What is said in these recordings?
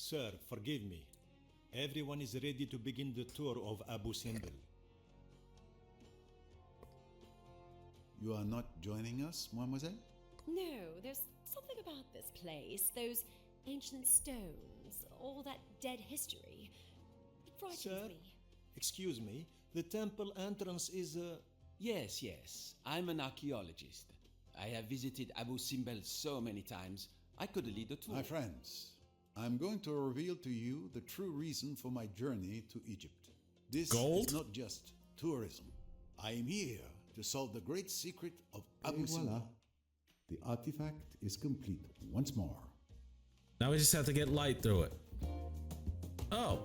Sir, forgive me. Everyone is ready to begin the tour of Abu Simbel. You are not joining us, mademoiselle? No, there's something about this place, those ancient stones, all that dead history. It frightens Sir, me. excuse me, the temple entrance is Yes. I'm an archaeologist. I have visited Abu Simbel so many times, I could lead a tour. My friends, I'm going to reveal to you the true reason for my journey to Egypt. This Gold? is not just tourism. I am here to solve the great secret of Abu Simbel. The artifact is complete once more. Now we just have to get light through it. Oh.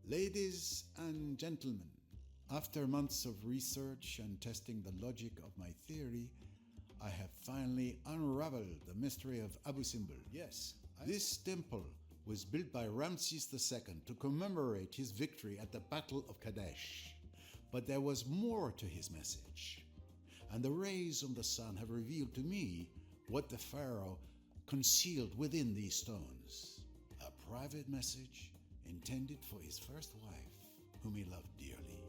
Ladies and gentlemen, after months of research and testing the logic of my theory, I have finally unraveled the mystery of Abu Simbel. Yes, this temple was built by Ramses II to commemorate his victory at the Battle of Kadesh. But there was more to his message. And the rays of the sun have revealed to me what the pharaoh concealed within these stones. A private message intended for his first wife, whom he loved dearly.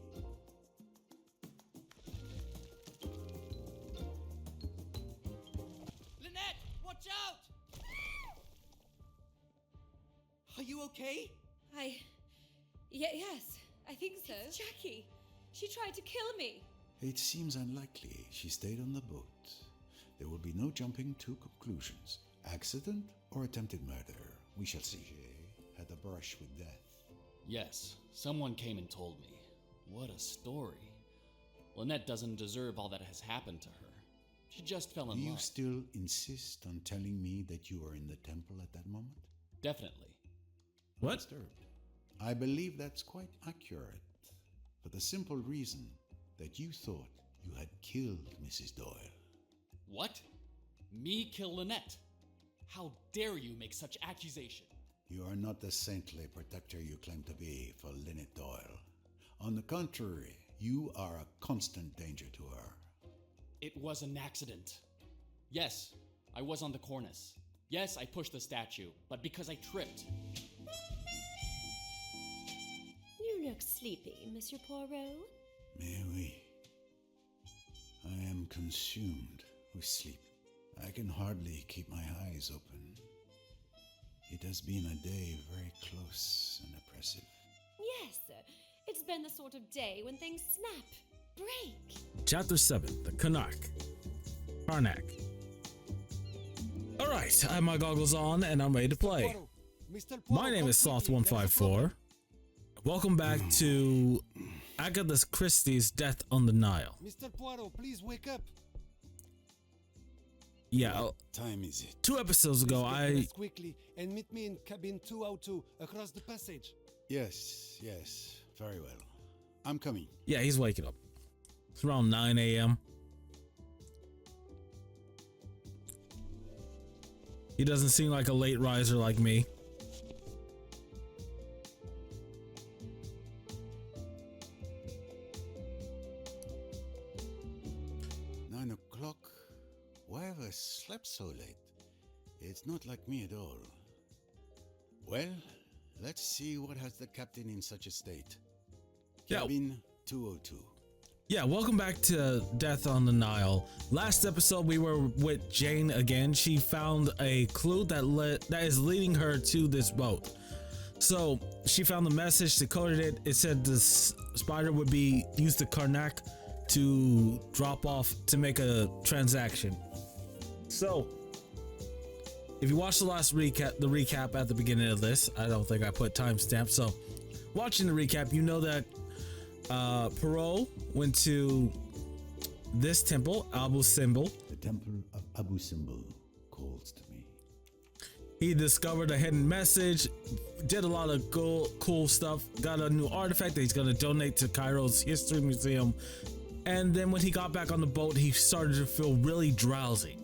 Lynette, watch out! Are you okay? Yes, I think so. It's Jackie. She tried to kill me. It seems unlikely she stayed on the boat. There will be no jumping to conclusions. Accident or attempted murder? We shall see. She had a brush with death. Yes, someone came and told me. What a story. Lynette doesn't deserve all that has happened to her. She just fell in Do you love. still insist on telling me that you were in the temple at that moment? Definitely. What? Disturbed. I believe that's quite accurate. For the simple reason that you thought you had killed Mrs. Doyle. What? Me kill Lynette? How dare you make such accusation? You are not the saintly protector you claim to be for Lynette Doyle. On the contrary, you are a constant danger to her. It was an accident. Yes, I was on the cornice. Yes, I pushed the statue, but because I tripped. You look sleepy, Monsieur Poirot. Mais oui. I am consumed with sleep. I can hardly keep my eyes open. It has been a day very close and oppressive. Yes, it's been the sort of day when things snap, break. Chapter 7, the Karnak. Alright, I have my goggles on and I'm ready to play. My name is Sloth154. Welcome back to Agatha Christie's Death on the Nile. Mr. Poirot, please wake up. Yeah, What time is it? 2 episodes ago Dress quickly and meet me in cabin 202 across the passage. Yes, very well. I'm coming. Yeah, he's waking up. It's around 9 a.m. He doesn't seem like a late riser like me. Why have I slept so late? It's not like me at all. Well, let's see what has the captain in such a state. Yeah. Cabin 202. Yeah, welcome back to Death on the Nile. Last episode we were with Jane again. She found a clue that is leading her to this boat. So she found the message, decoded it. It said the spider would be use the Karnak to drop off to make a transaction. So if you watched the last recap at the beginning of this, I don't think I put timestamps. So watching the recap, you know that Poirot went to this temple, Abu Simbel. The temple of Abu Simbel calls to me. He discovered a hidden message, did a lot of cool stuff, got a new artifact that he's going to donate to Cairo's History Museum. And then when he got back on the boat, he started to feel really drowsy.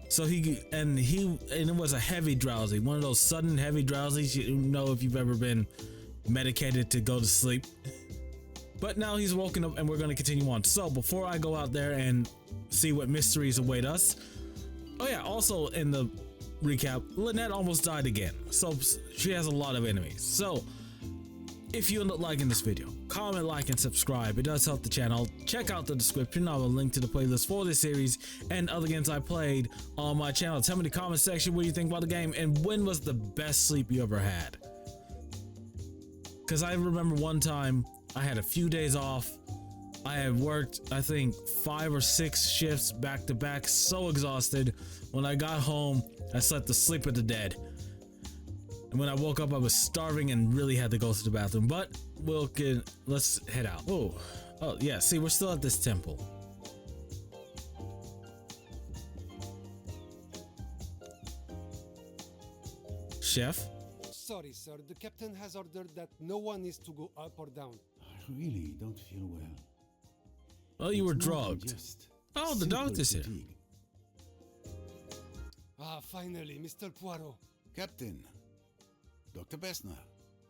So it was a heavy drowsy, one of those sudden heavy drowsies. You know if you've ever been medicated to go to sleep. But now he's woken up and we're going to continue on. So before I go out there and see what mysteries await us. Oh yeah, also in the recap, Lynette almost died again, so she has a lot of enemies. So if you end up liking this video, comment, like, and subscribe. It does help the channel. Check out the description. I will link to the playlist for this series and other games I played on my channel. Tell me in the comment section what you think about the game and when was the best sleep you ever had. Because I remember one time I had a few days off. I had worked, I think, 5 or 6 shifts back to back, so exhausted. When I got home, I slept the sleep of the dead. And when I woke up, I was starving and really had to go to the bathroom. But let's head out. Oh yeah, see, we're still at this temple. Chef? Sorry, sir. The captain has ordered that no one is to go up or down. I really don't feel well. Oh, you were It's more than drugged. just Oh, the simple doctor's here. fatigue. Ah, finally, Mr. Poirot. Captain, Dr. Besner.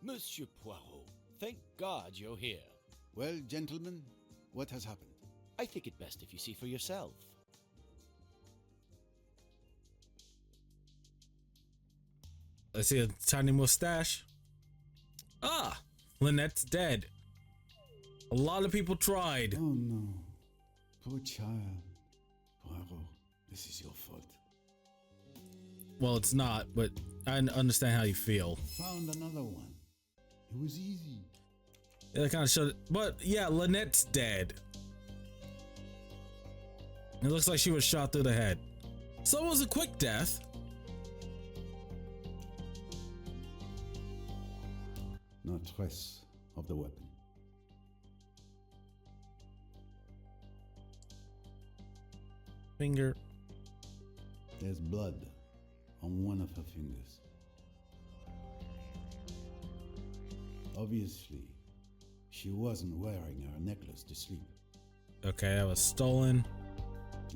Monsieur Poirot, thank God you're here. Well, gentlemen, what has happened? I think it best if you see for yourself. I see a tiny mustache. Ah, Lynette's dead. A lot of people tried. Oh no, poor child. Poirot, this is your fault. Well, it's not, but I understand how you feel. Found another one. It was easy. Yeah, they kind of showed it. But yeah, Lynette's dead. It looks like she was shot through the head. So it was a quick death. No trace of the weapon. Finger. There's blood on one of her fingers. Obviously, she wasn't wearing her necklace to sleep. Okay, I was stolen.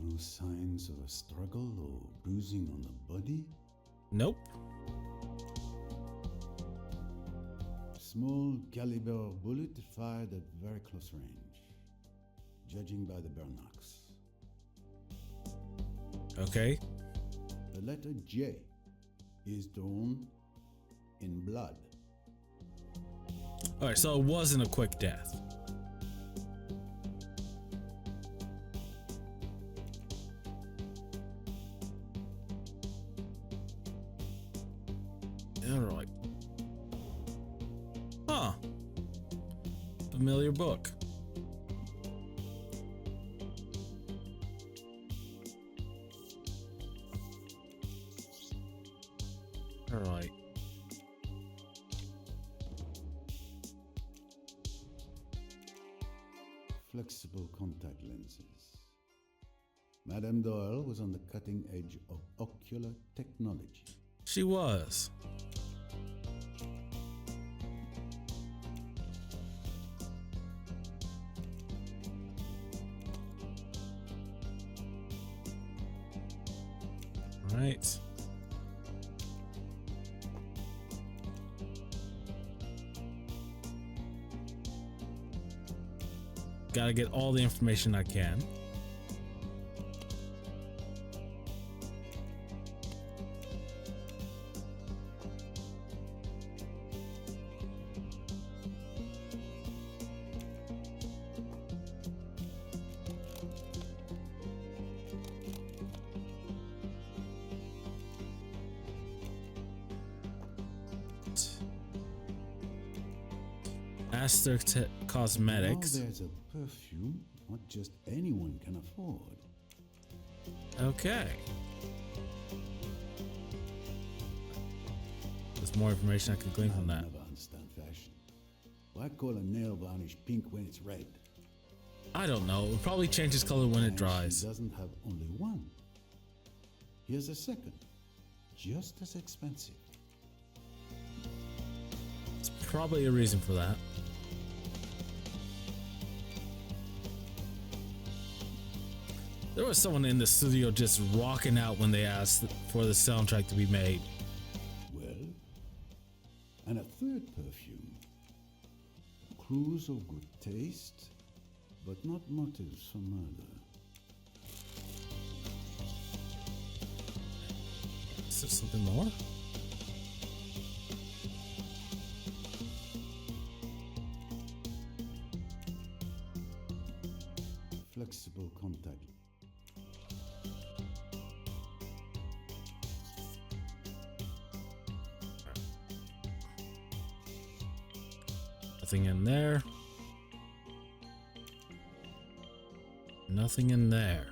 No signs of a struggle or bruising on the body? Nope. Small caliber bullet fired at very close range, judging by the burn marks. Okay. The letter J is drawn in blood. Alright, so it wasn't a quick death. Alright. Huh. Familiar book. Alright. Flexible contact lenses. Madame Doyle was on the cutting edge of ocular technology. She was. Right. Gotta get all the information I can. Aster Cosmetics. Now there's a perfume not just anyone can afford. Okay. There's more information I can glean from I'll that. never understand fashion. Why call a nail varnish pink when it's red? I don't know. It probably changes color when it And dries. She doesn't have only one. Here's a second, just as expensive. It's probably a reason for that. There was someone in the studio just rocking out when they asked for the soundtrack to be made. Well, and a third perfume. Clues of good taste, but not motives for murder. Is there something more? Flexible contact. Nothing in there. Nothing in there.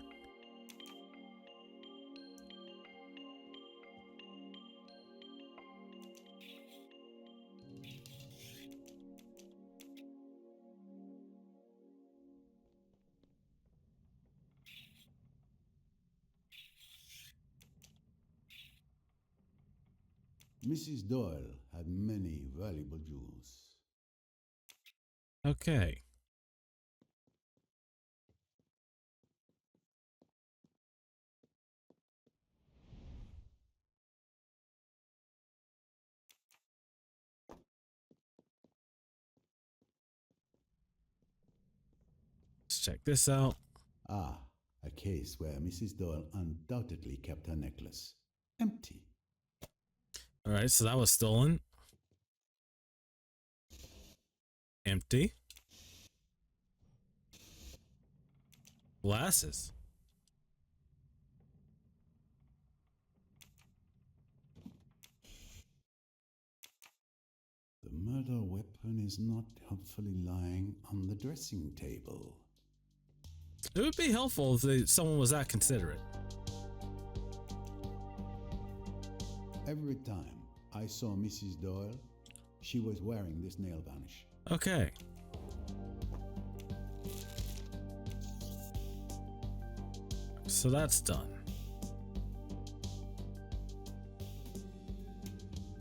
Mrs. Doyle had many valuable jewels. Okay. Let's check this out. Ah, a case where Mrs. Doyle undoubtedly kept her necklace. Empty. All right, so that was stolen. Empty. Glasses. The murder weapon is not helpfully lying on the dressing table. It would be helpful if someone was that considerate. Every time I saw Mrs. Doyle, she was wearing this nail varnish. Okay. So that's done.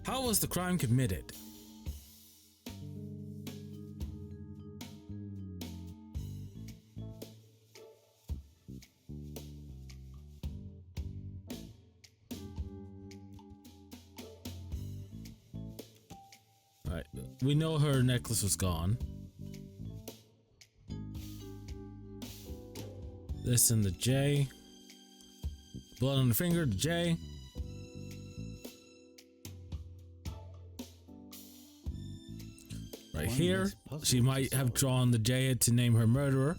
How was the crime committed? Alright, we know her necklace was gone. This in the J. Blood on the finger, the J. Right here, she might have drawn the J to name her murderer.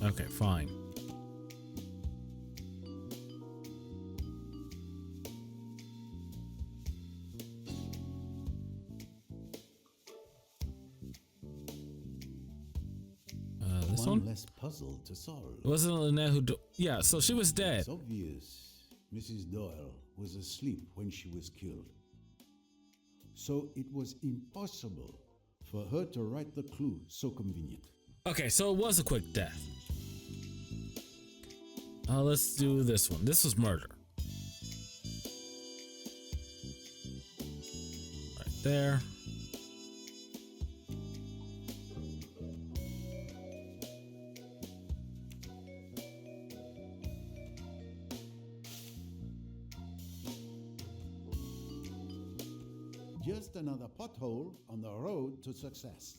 Okay, fine. This one? Less puzzle to solve. Wasn't Lynette who yeah, so she was dead. It's obvious Mrs. Doyle was asleep when she was killed. So it was impossible for her to write the clue so convenient. Okay, so it was a quick death. Let's do this one. This was murder. Right there. Just another pothole on the road to success.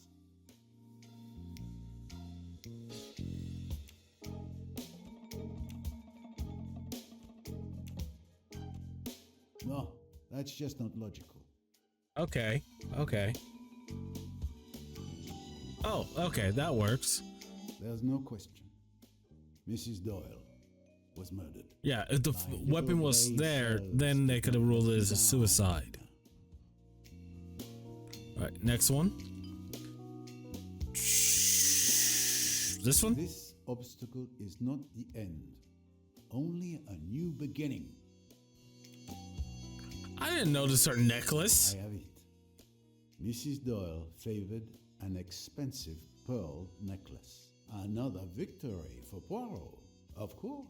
No, that's just not logical. Okay, okay. Oh, okay, that works. There's no question. Mrs. Doyle was murdered. Yeah, if the weapon was there, then they could have ruled it as a suicide. Alright, next one. This one? This obstacle is not the end, only a new beginning. I didn't notice her necklace. I have it. Mrs. Doyle favored an expensive pearl necklace. Another victory for Poirot, of course.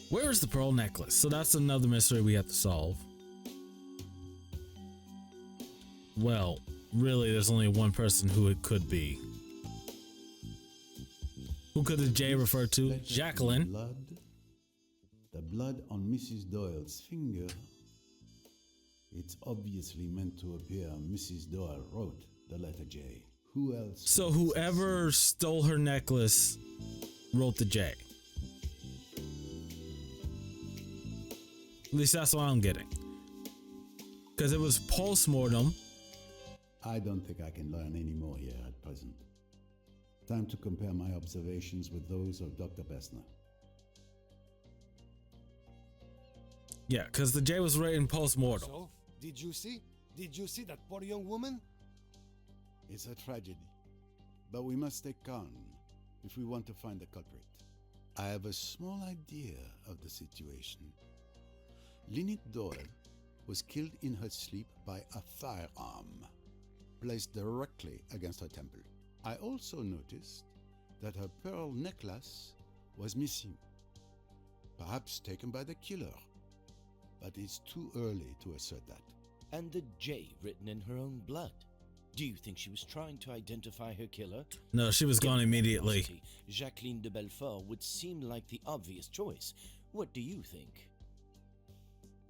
Where is the pearl necklace? So that's another mystery we have to solve. Well, really, there's only one person who it could be. Who could the J refer to? Jacqueline. The blood on Mrs. Doyle's finger It's obviously meant to appear Mrs. Doyle wrote the letter J. Who else? So whoever stole her necklace wrote the J. At least that's what I'm getting. Because it was post-mortem. I don't think I can learn any more here at present. Time to compare my observations with those of Dr. Bessner. Yeah, because the J was written post-mortem. So, did you see? Did you see that poor young woman? It's a tragedy, but we must stay calm if we want to find the culprit. I have a small idea of the situation. Lynette Doyle was killed in her sleep by a firearm placed directly against her temple. I also noticed that her pearl necklace was missing, perhaps taken by the killer, but it's too early to assert that. And the J written in her own blood. Do you think she was trying to identify her killer? No, she was gone immediately. Jacqueline de Belfort would seem like the obvious choice. What do you think?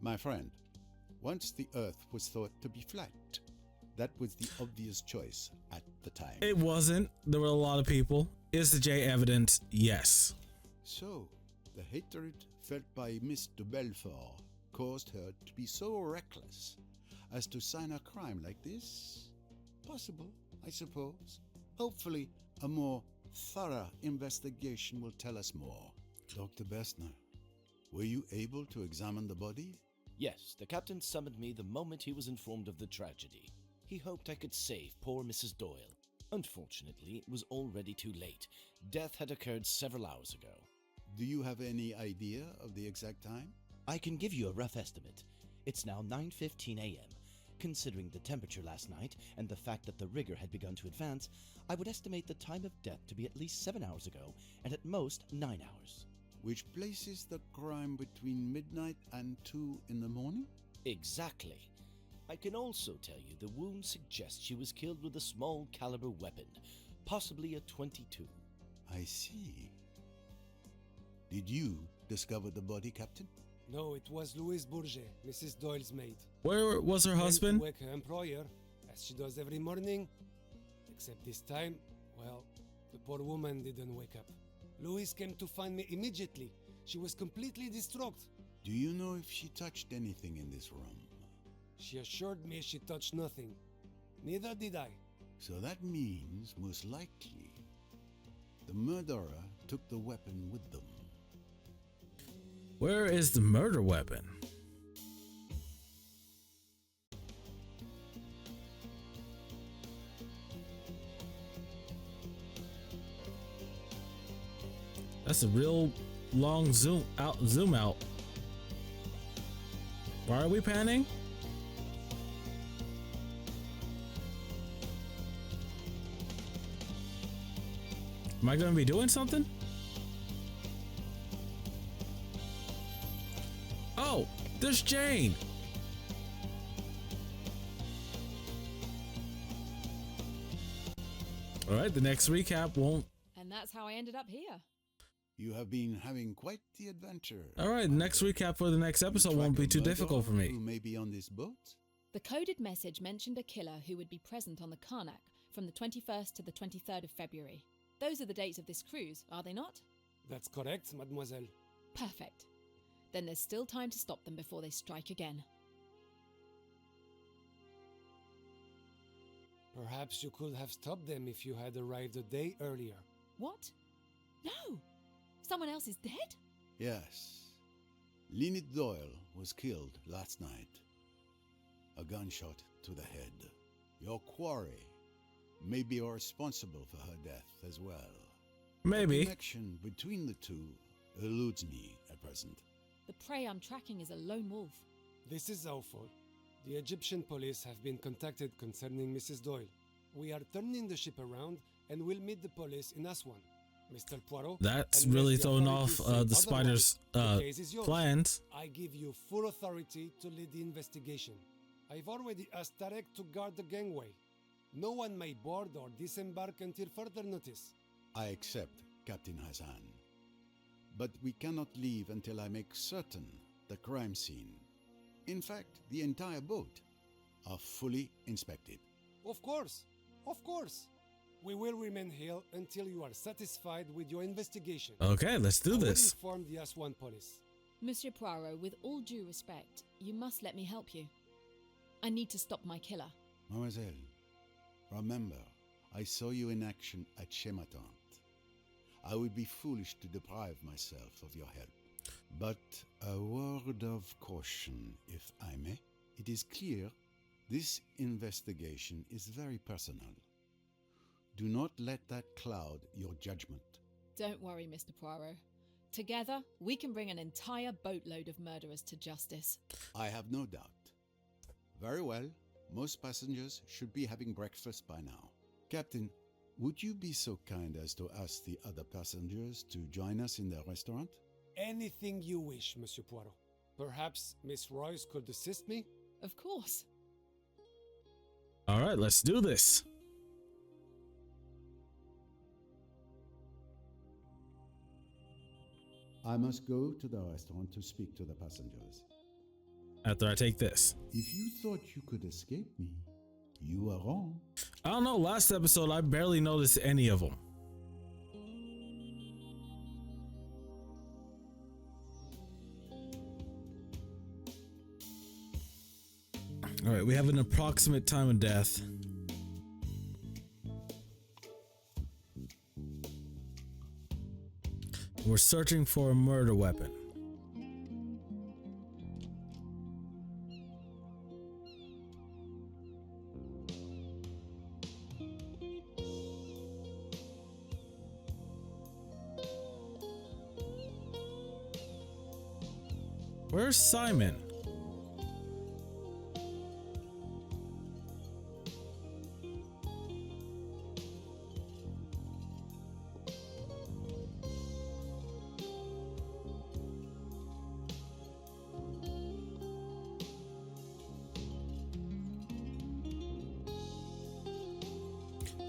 My friend, once the Earth was thought to be flat, that was the obvious choice at the time. It wasn't. There were a lot of people. Is the J evident? Yes. So, the hatred felt by Miss de Belfort caused her to be so reckless as to sign a crime like this? Possible, I suppose. Hopefully, a more thorough investigation will tell us more. Dr. Bessner, were you able to examine the body? Yes, the captain summoned me the moment he was informed of the tragedy. He hoped I could save poor Mrs. Doyle. Unfortunately, it was already too late. Death had occurred several hours ago. Do you have any idea of the exact time? I can give you a rough estimate. It's now 9:15 a.m. Considering the temperature last night and the fact that the rigor had begun to advance, I would estimate the time of death to be at least 7 hours ago and at most 9 hours. Which places the crime between midnight and 2 in the morning? Exactly. I can also tell you the wound suggests she was killed with a small caliber weapon, possibly a .22. I see. Did you discover the body, Captain? No, it was Louise Bourget, Mrs. Doyle's maid. Where was her Came to husband? wake her employer, as she does every morning. Except this time, well, the poor woman didn't wake up. Louise came to find me immediately. She was completely distraught. Do you know if she touched anything in this room? She assured me she touched nothing. Neither did I. So that means, most likely, the murderer took the weapon with them. Where is the murder weapon? That's a real long zoom out. Why are we panning? Am I going to be doing something? Oh, there's Jane. All right, the next recap won't. And that's how I ended up here. You have been having quite the adventure. All right, the next recap for the next episode won't be too difficult for me. Who may be on this boat? The coded message mentioned a killer who would be present on the Karnak from the 21st to the 23rd of February. Those are the dates of this cruise, are they not? That's correct, mademoiselle. Perfect. Then there's still time to stop them before they strike again. Perhaps you could have stopped them if you had arrived a day earlier. What? No! Someone else is dead? Yes. Lynette Doyle was killed last night. A gunshot to the head. Your quarry may be responsible for her death as well. Maybe. The connection between the two eludes me at present. The prey I'm tracking is a lone wolf. This is awful. The Egyptian police have been contacted concerning Mrs. Doyle. We are turning the ship around and will meet the police in Aswan. Mr. Poirot, That's unless really the throwing off authorities say the spider's otherwise, the case is yours. plans. I give you full authority to lead the investigation. I've already asked Tarek to guard the gangway. No one may board or disembark until further notice. I accept, Captain Hassan. But we cannot leave until I make certain the crime scene in fact, the entire boat, are fully inspected. Of course. Of course. We will remain here until you are satisfied with your investigation. Okay, let's do this. I will inform the Aswan police. Monsieur Poirot, with all due respect, you must let me help you. I need to stop my killer. Mademoiselle, remember, I saw you in action at Chematante. I would be foolish to deprive myself of your help. But a word of caution, if I may. It is clear this investigation is very personal. Do not let that cloud your judgment. Don't worry, Mr. Poirot. Together, we can bring an entire boatload of murderers to justice. I have no doubt. Very well. Most passengers should be having breakfast by now. Captain, would you be so kind as to ask the other passengers to join us in the restaurant? Anything you wish, Monsieur Poirot. Perhaps Miss Royce could assist me? Of course. All right, let's do this. I must go to the restaurant to speak to the passengers. After I take this. If you thought you could escape me, you are wrong. I don't know, last episode I barely noticed any of them. All right, we have an approximate time of death. We're searching for a murder weapon. Where's Simon?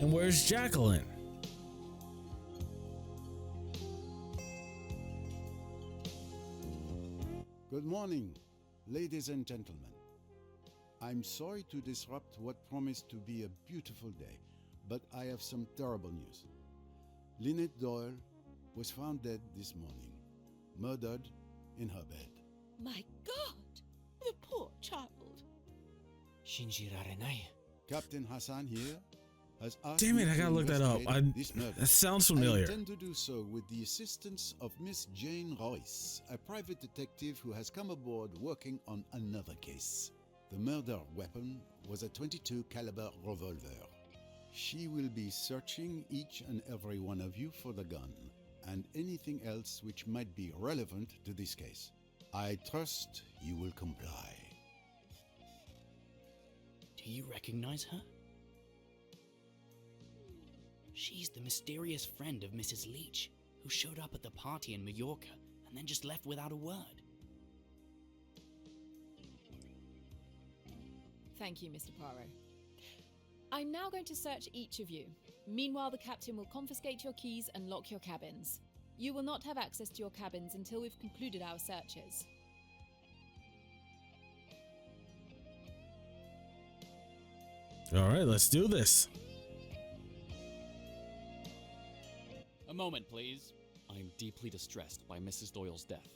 And where's Jacqueline? Good morning, ladies and gentlemen. I'm sorry to disrupt what promised to be a beautiful day, but I have some terrible news. Lynette Doyle was found dead this morning, murdered in her bed. My God! The poor child. Captain Hassan here has asked Damn it, me I to gotta look that up. investigate this murder. That sounds I familiar. intend to do so with the assistance of Miss Jane Royce, a private detective who has come aboard working on another case. The murder weapon was a .22 caliber revolver. She will be searching each and every one of you for the gun and anything else which might be relevant to this case. I trust you will comply. Do you recognize her? She's the mysterious friend of Mrs. Leach, who showed up at the party in Mallorca and then just left without a word. Thank you, Mr. Poirot. I'm now going to search each of you. Meanwhile, the captain will confiscate your keys and lock your cabins. You will not have access to your cabins until we've concluded our searches. All right, let's do this. A moment, please. I'm deeply distressed by Mrs. Doyle's death,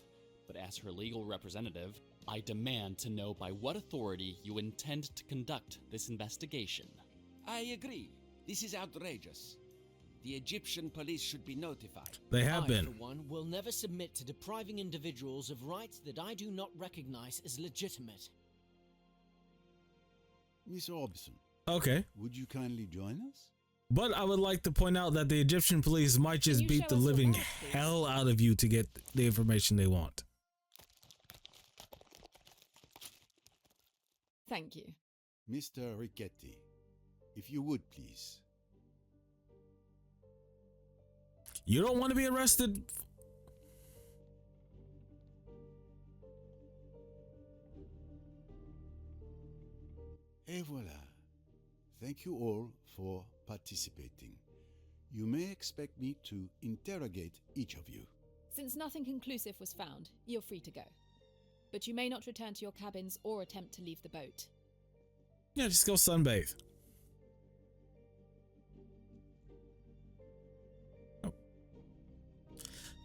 but as her legal representative, I demand to know by what authority you intend to conduct this investigation. I agree. This is outrageous. The Egyptian police should be notified. They have I, been. for one, will never submit to depriving individuals of rights that I do not recognize as legitimate. Miss Robson, Okay. would you kindly join us? But I would like to point out that the Egyptian police might just you beat show the us your living badge, please? hell out of you to get the information they want. Thank you. Mr. Richetti, if you would please. You don't want to be arrested? Et voilà. Thank you all for participating. You may expect me to interrogate each of you. Since nothing conclusive was found, you're free to go. but you may not return to your cabins or attempt to leave the boat. Yeah, just go sunbathe. Oh.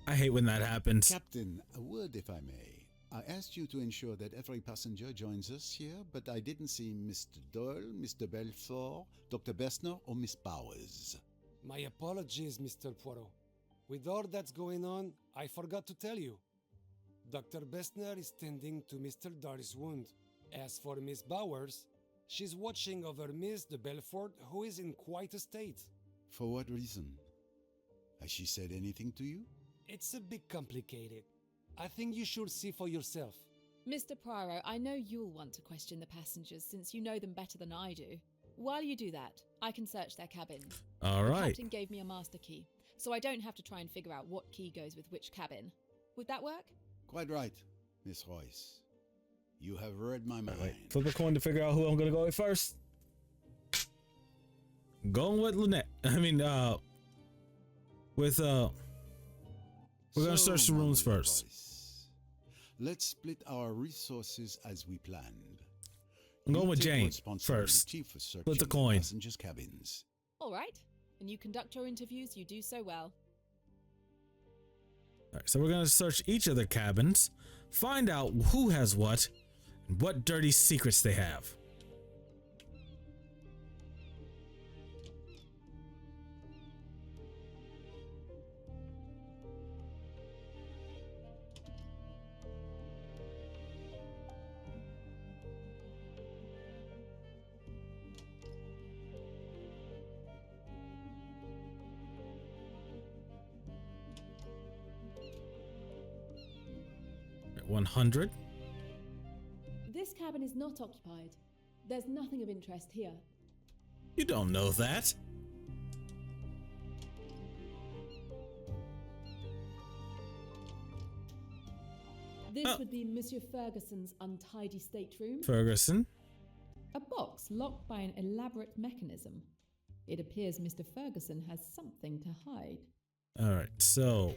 I hate when that happens. Captain, a word if I may. I asked you to ensure that every passenger joins us here, but I didn't see Mr. Doyle, Mr. Belfort, Dr. Bessner, or Miss Bowers. My apologies, Mr. Poirot. With all that's going on, I forgot to tell you. Dr. Bessner is tending to Mr. Doyle's wound. As for Miss Bowers, she's watching over Miss de Belfort, who is in quite a state. For what reason? Has she said anything to you? It's a bit complicated. I think you should see for yourself. Mr. Poirot, I know you'll want to question the passengers since you know them better than I do. While you do that, I can search their cabins. All right. The captain gave me a master key, so I don't have to try and figure out what key goes with which cabin. Would that work? Quite right, Miss Royce. You have read my mind. Wait, flip a coin to figure out who I'm gonna go with first. Going with Lynette. We're gonna search the rooms my first. Royce, let's split our resources as we planned. I'm going You with take Jane responsibility first. for searching Flip the coin. passengers' cabins. All right. And you conduct your interviews, you do so well. All right, so we're gonna search each of their cabins, find out who has what, and what dirty secrets they have. At 100. This cabin is not occupied. There's nothing of interest here. You don't know that. This would be Monsieur Ferguson's untidy stateroom. Ferguson. A box locked by an elaborate mechanism. It appears Mr. Ferguson has something to hide. All right, so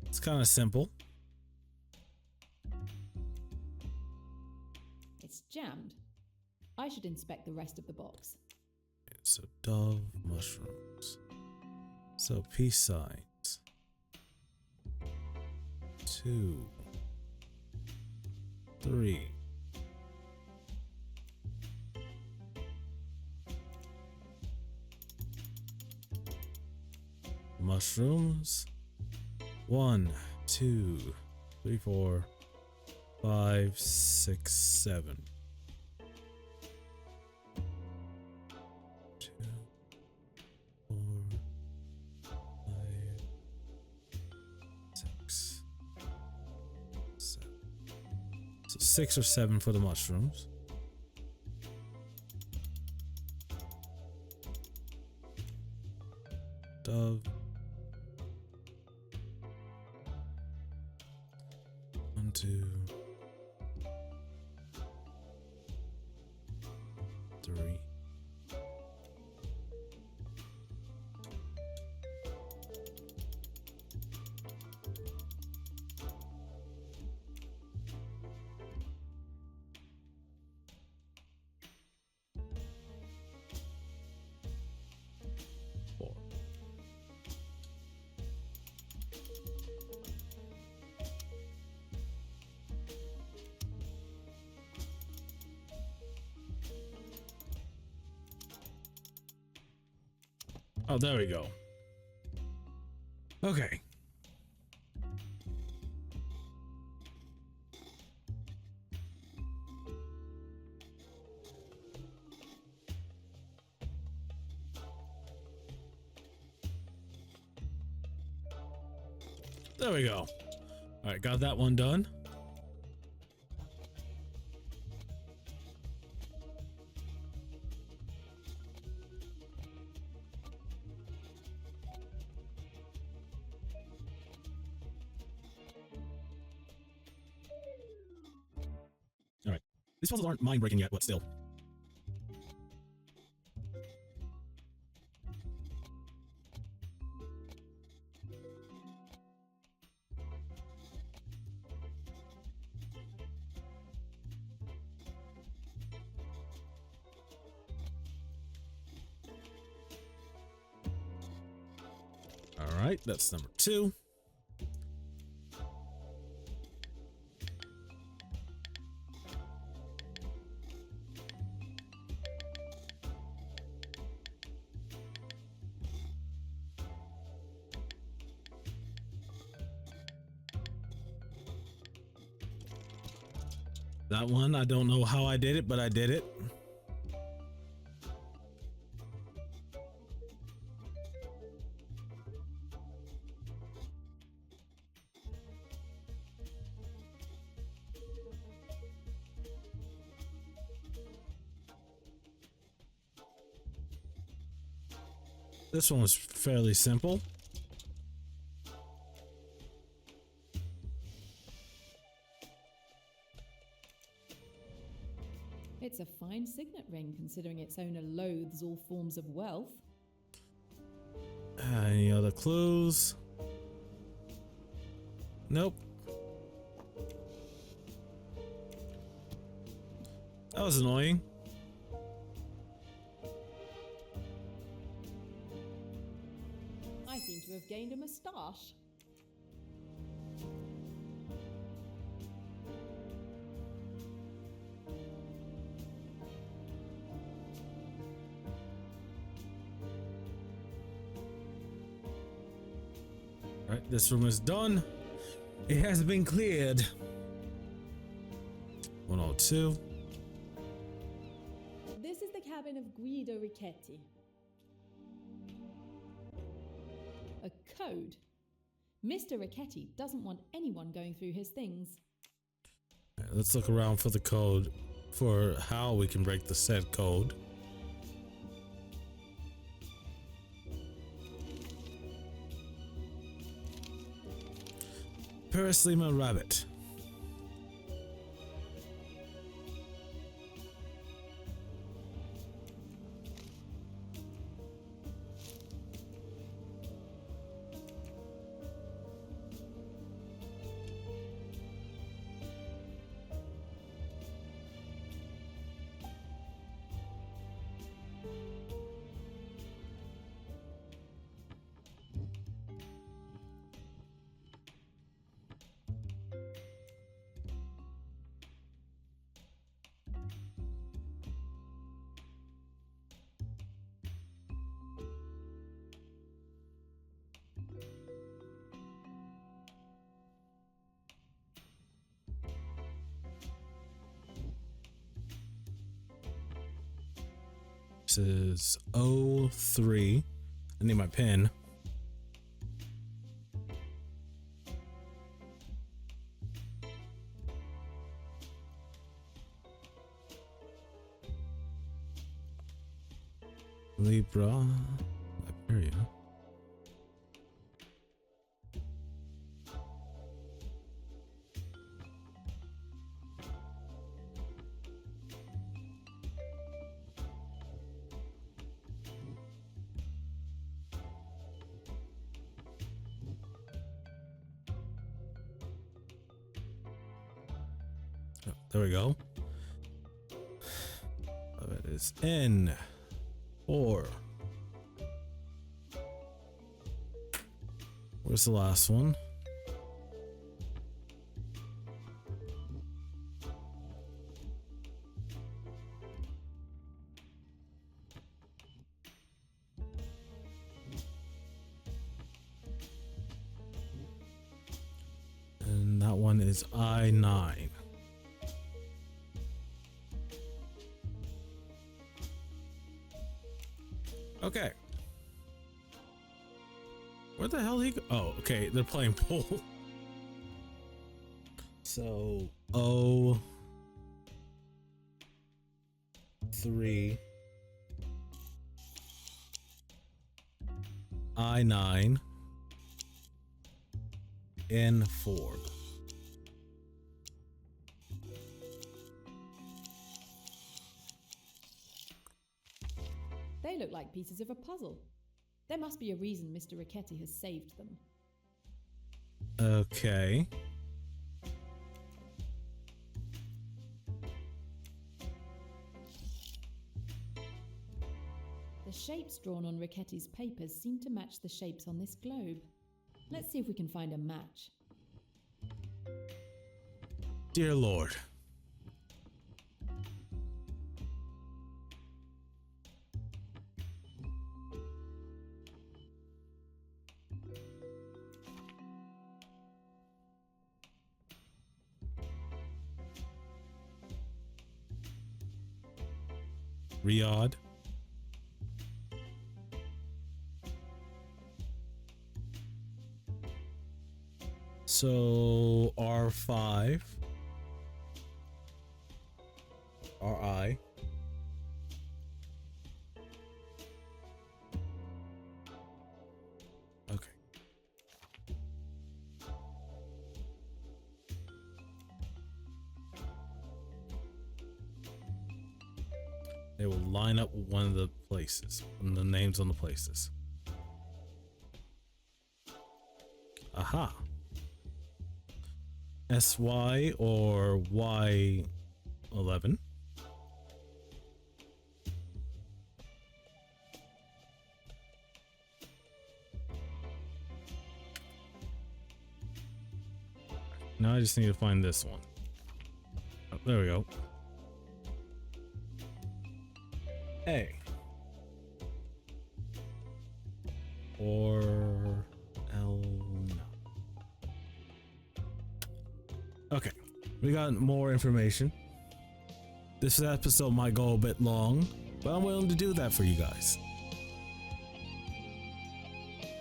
it's kind of simple. It's jammed. I should inspect the rest of the box. So dove mushrooms. So peace signs. 2, 3. Mushrooms. 1, 2, 3, 4, 5, 6, 7. 2, 4, 5, 6, 7. So 6 or 7 for the mushrooms. Dove. 1, 2, 3. Oh, there we go. Okay. There we go. All right, got that one done. All right. These puzzles aren't mind-breaking yet, but still. All right, that's number 2. That one, I don't know how I did it, but I did it. This one was fairly simple. It's a fine signet ring, considering its owner loathes all forms of wealth. Any other clues? Nope. That was annoying. I seem to have gained a moustache. Right, this room is done. It has been cleared. 102. This is the cabin of Guido Ricchetti. A code. Mr. Ricchetti doesn't want anyone going through his things. Right, let's look around for the code for how we can break the said code. Perislima rabbit. This is 03. I need my pen. Libra. Liberia. Oh, there we go. That is N4. Where's the last one? And that one is I9. Okay. Where the hell he go? Oh, okay. They're playing pool. So, 03 I9 N4. They look like pieces of a puzzle. There must be a reason Mr. Ricchetti has saved them. Okay. The The shapes drawn on Ricchetti's papers seem to match the shapes on this globe. Let's see if we can find a match. Dear Lord. Riyadh. So R5. RI. Okay. They will line up one of the places, and the names on the places. Aha. SY or Y11. Now I just need to find this one. Oh, there we go. A. Or L. No. Okay, we got more information. This episode might go a bit long, but I'm willing to do that for you guys.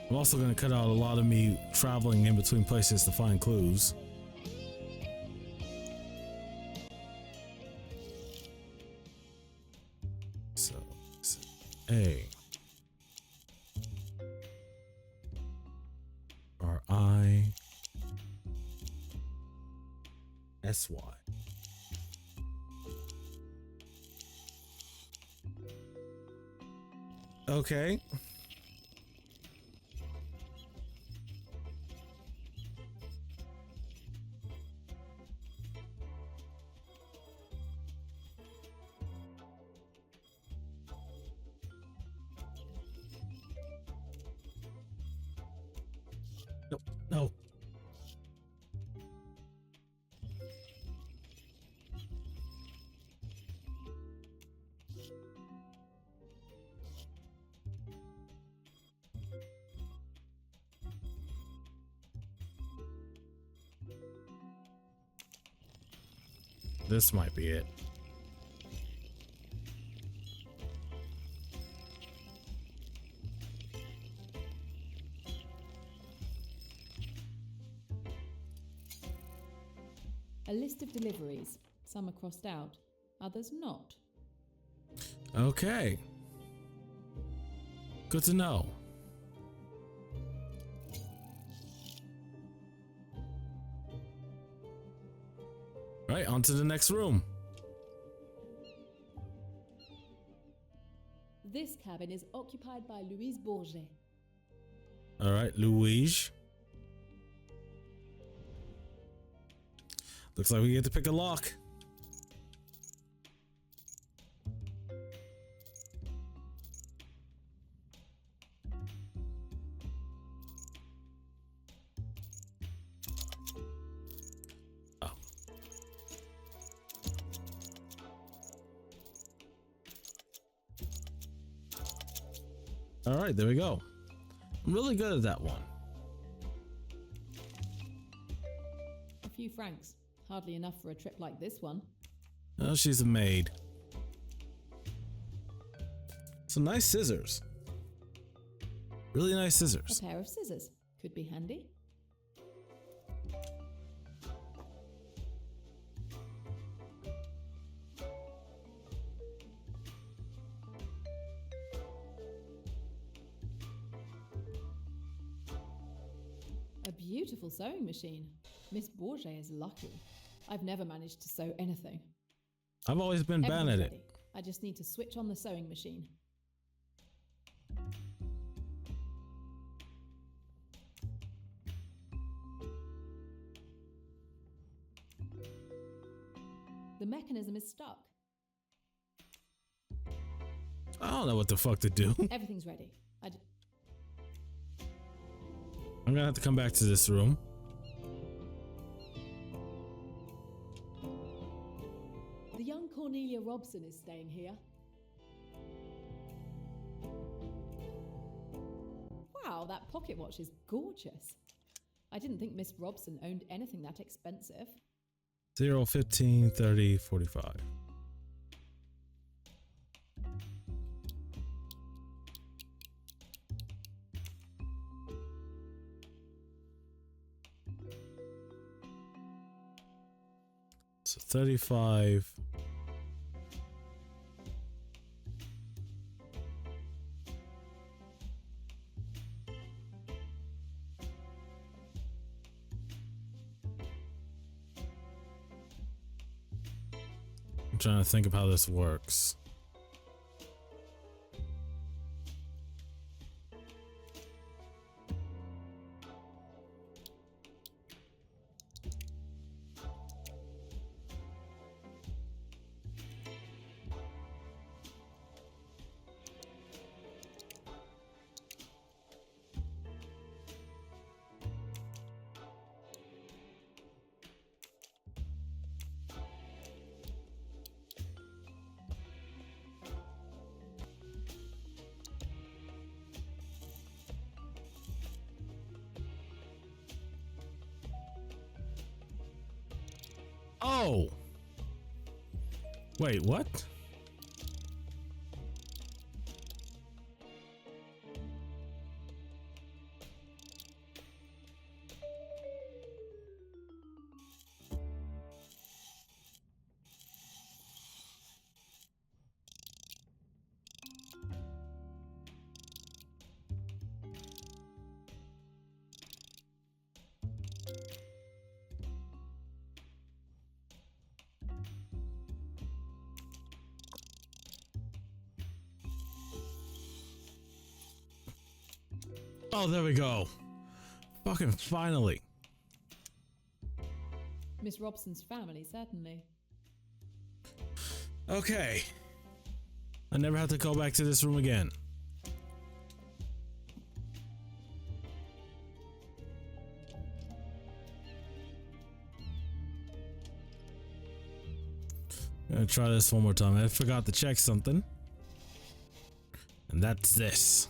I'm also going to cut out a lot of me traveling in between places to find clues. So, A. R I SY. Okay. No, no. This might be it. A list of deliveries. Some are crossed out, others not. Okay. Good to know. Right, on to the next room. This cabin is occupied by Louise Bourget. All right, Louise. Looks like we get to pick a lock. Oh. All right, there we go. I'm really good at that one. A few francs. Hardly enough for a trip like this one. Oh, she's a maid. Some nice scissors. Really nice scissors. A pair of scissors. Could be handy. A beautiful sewing machine. Miss Bourget is lucky. I've never managed to sew anything. I've always been bad at it. I just need to switch on the sewing machine. The mechanism is stuck. Oh, don't know what the fuck to do. Everything's ready. I'm gonna have to come back to this room. The young Cornelia Robson is staying here. Wow, that pocket watch is gorgeous. I didn't think Miss Robson owned anything that expensive. 0, 15, 30, 45. So 35. I'm trying to think of how this works. Oh! Wait, what? Oh, there we go. Fucking finally. Miss Robson's family, certainly. Okay. I never have to go back to this room again. I'm gonna try this one more time. I forgot to check something. And that's this.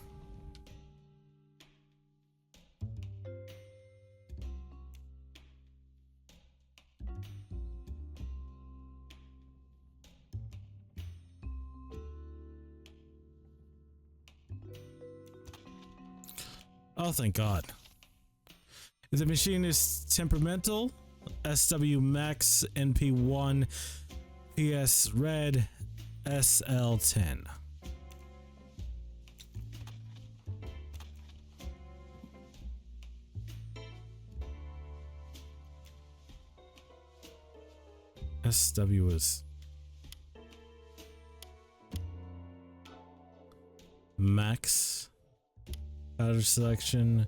Oh, thank God. If the machine is temperamental, SW Max NP1 PS Red SL10. SW is Max. Powder selection.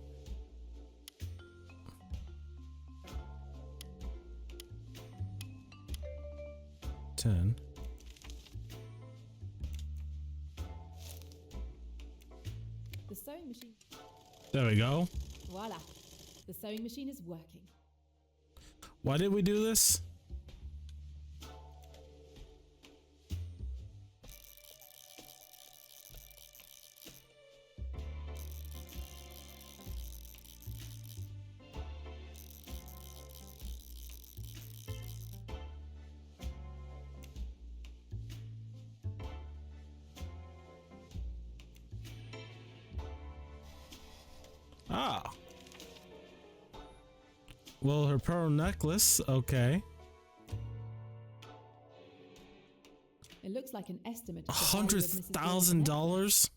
$10. The sewing machine. There we go. Voila. The sewing machine is working. Why did we do this? Ah. Well, her pearl necklace, okay. It looks like an estimate of the value of Mrs. Doyle's $100,000?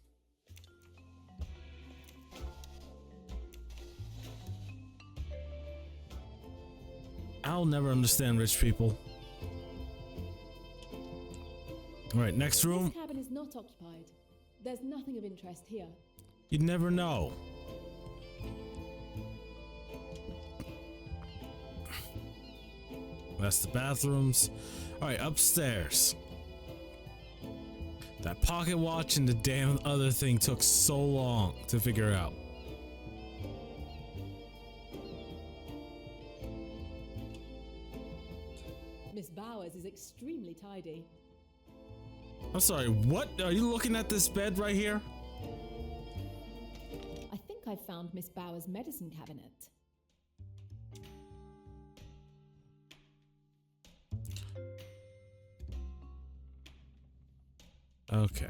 I'll never understand rich people. All right, next room. This cabin is not occupied. There's nothing of interest here. You'd never know. That's the bathrooms. All right, upstairs. That pocket watch and the damn other thing took so long to figure out. Miss Bowers is extremely tidy. I'm sorry, what? Are you looking at this bed right here? I think I found Miss Bowers' medicine cabinet. Okay.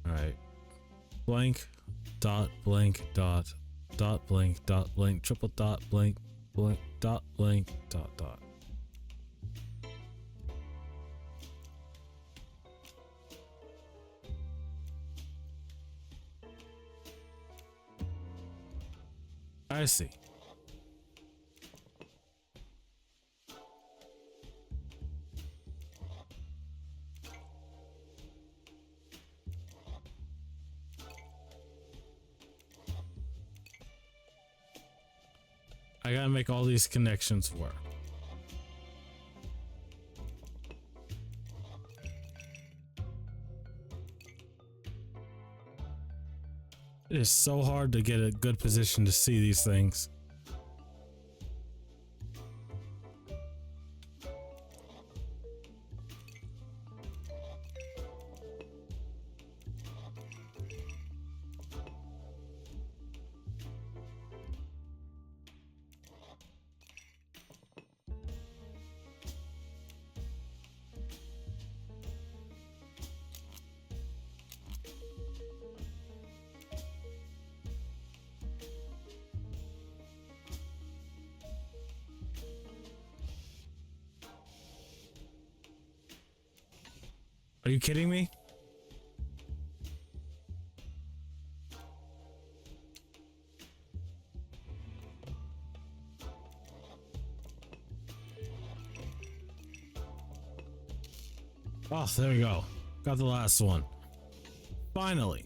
All right. Blank, dot, blank, dot, dot, blank, dot, blank, triple dot, blank, blank, dot, blank, dot, dot. I see. I gotta make all these connections work. It is so hard to get a good position to see these things. Are you kidding me? Oh, there we go. Got the last one. Finally.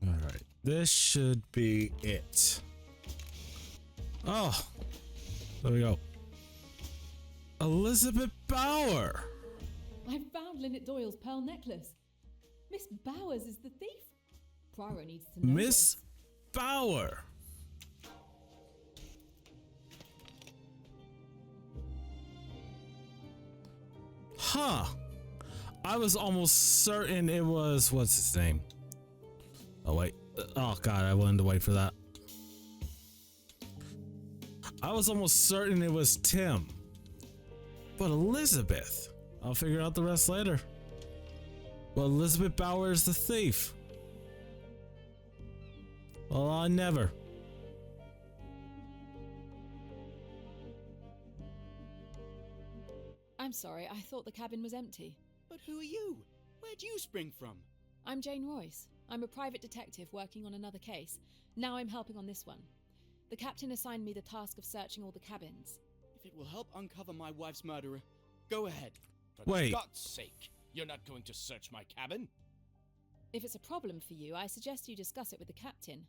Alright, this should be it. Oh, there we go. Elizabeth Bower! I found Lynette Doyle's pearl necklace. Miss Bowers is the thief. Poirot needs to know. Miss Bower! Huh. I was almost certain it was, what's his name? Oh wait, oh god, I wanted to wait for that. I was almost certain it was Tim. But Elizabeth, I'll figure out the rest later. Well, Elizabeth Bower is the thief. Well, I never. I'm sorry, I thought the cabin was empty. But who are you? Where'd you spring from? I'm Jane Royce. I'm a private detective working on another case. Now I'm helping on this one. The captain assigned me the task of searching all the cabins. If it will help uncover my wife's murderer, go ahead. For Wait. God's sake, you're not going to search my cabin? If it's a problem for you, I suggest you discuss it with the captain.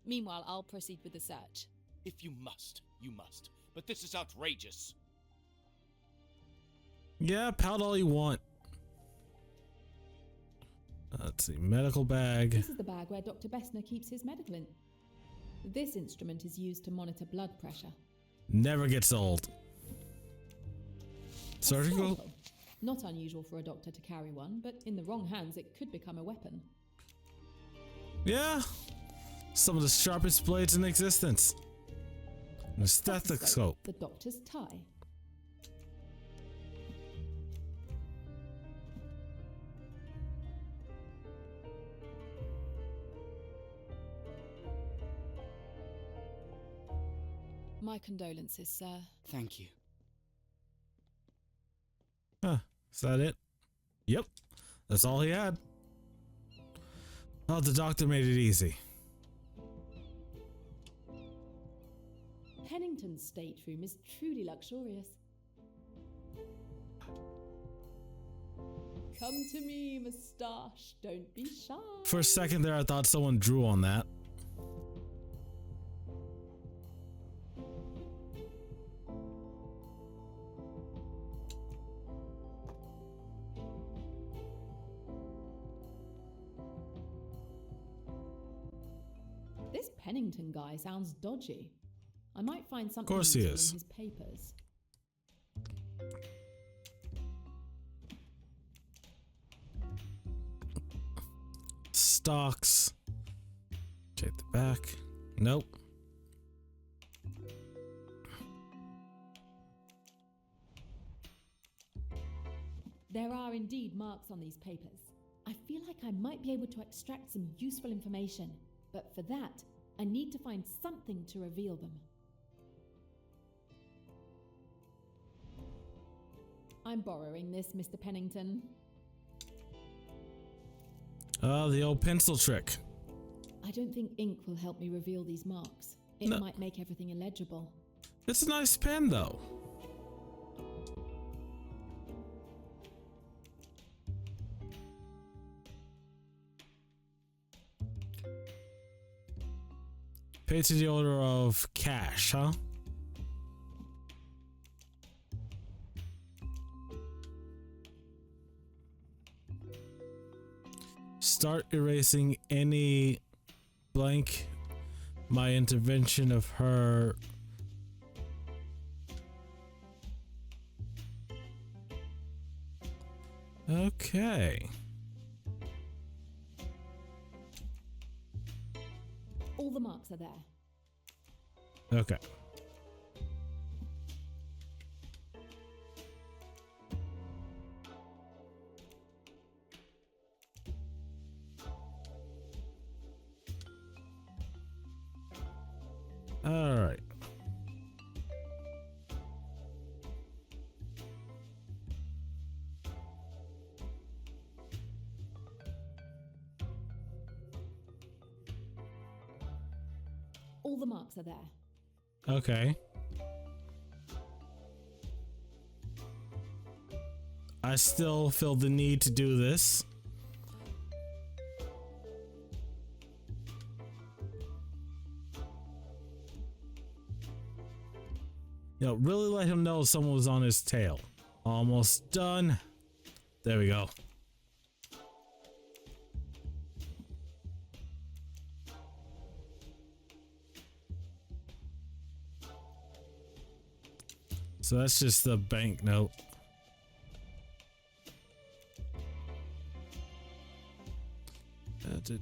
Meanwhile, I'll proceed with the search. If you must, you must. But this is outrageous. Yeah, pout all you want. Let's see, medical bag. This is the bag where Dr. Bessner keeps his medical in. This instrument is used to monitor blood pressure. Never gets old. A Surgical? scalpel. Not unusual for a doctor to carry one, but in the wrong hands it could become a weapon. Yeah. Some of the sharpest blades in existence. And a stethoscope. The doctor's tie. My condolences, sir. Thank you. Huh. Is that it? Yep. That's all he had. Oh, the doctor made it easy. Pennington's stateroom is truly luxurious. Come to me, moustache. Don't be shy. For a second there, I thought someone drew on that. This Pennington guy sounds dodgy. I might find something course he useful is. in his papers. Stocks. Check the back. Nope. There are indeed marks on these papers. I feel like I might be able to extract some useful information, but for that, I need to find something to reveal them. I'm borrowing this, Mr. Pennington. Oh, the old pencil trick. I don't think ink will help me reveal these marks. It No. might make everything illegible. It's a nice pen, though. Pay to the order of cash, huh? Start erasing any blank. My intervention of her. Okay. All the marks are there. Okay. All right. All the marks are there. Okay. I still feel the need to do this. You know, really let him know someone was on his tail. Almost done. There we go. So that's just the banknote.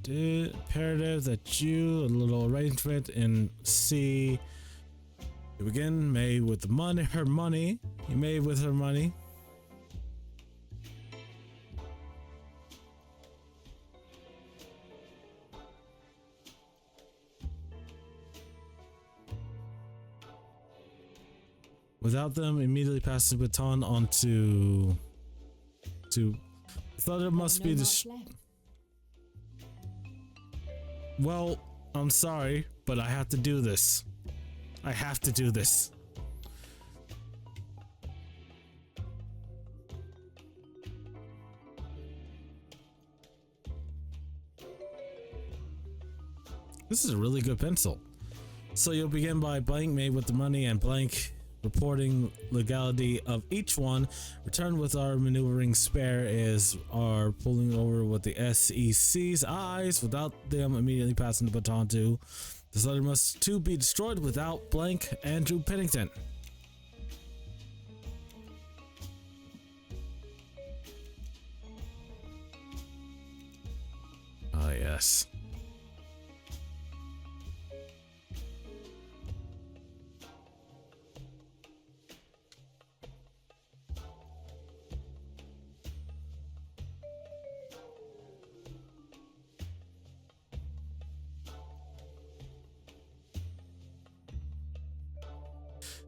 Imperative that you, a little arrangement in C. You begin made with the money, her money. You made with her money. Without them, immediately pass the baton on to. I thought it must be the. Well, I'm sorry, but I have to do this. I have to do this. This is a really good pencil. So you'll begin by blank made with the money and blank reporting legality of each one. Return with our maneuvering spare is our pulling over with the SEC's eyes without them immediately passing the baton to. This letter must too be destroyed without blank Andrew Pennington. Ah, yes.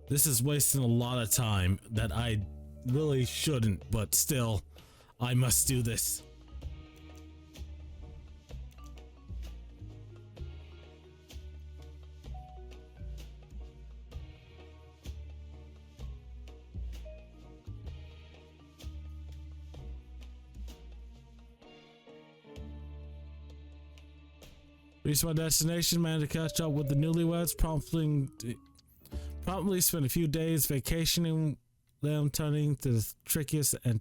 This is wasting a lot of time that I really shouldn't, but still, I must do this. Reached my destination, managed to catch up with the newlyweds, promptly spent a few days vacationing them, turning to the trickiest I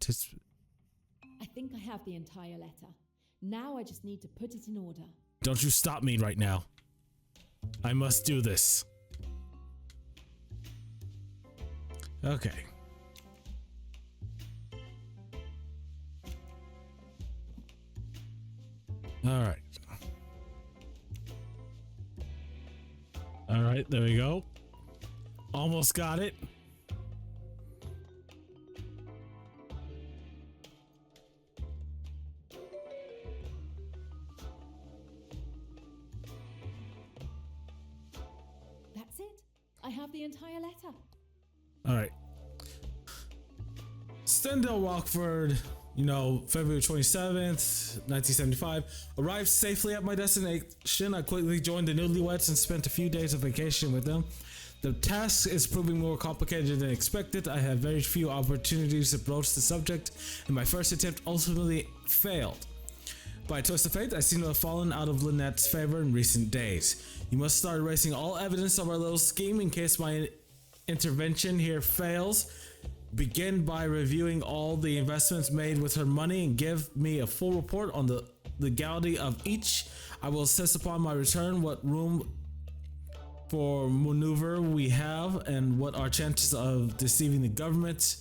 think I have the entire letter. Now I just need to put it in order. Don't you stop me right now. I must do this. Okay. All right. All right, there we go. Almost got it. That's it. I have the entire letter. All right. Stendhal Rockford, February 27th, 1975. Arrived safely at my destination. I quickly joined the newlyweds and spent a few days of vacation with them. The task is proving more complicated than expected. I had very few opportunities to broach the subject, and my first attempt ultimately failed. By a twist of fate, I seem to have fallen out of Lynette's favor in recent days. You must start erasing all evidence of our little scheme in case my intervention here fails. Begin by reviewing all the investments made with her money and give me a full report on the legality of each. I will assess upon my return what room for maneuver we have and what our chances of deceiving the government.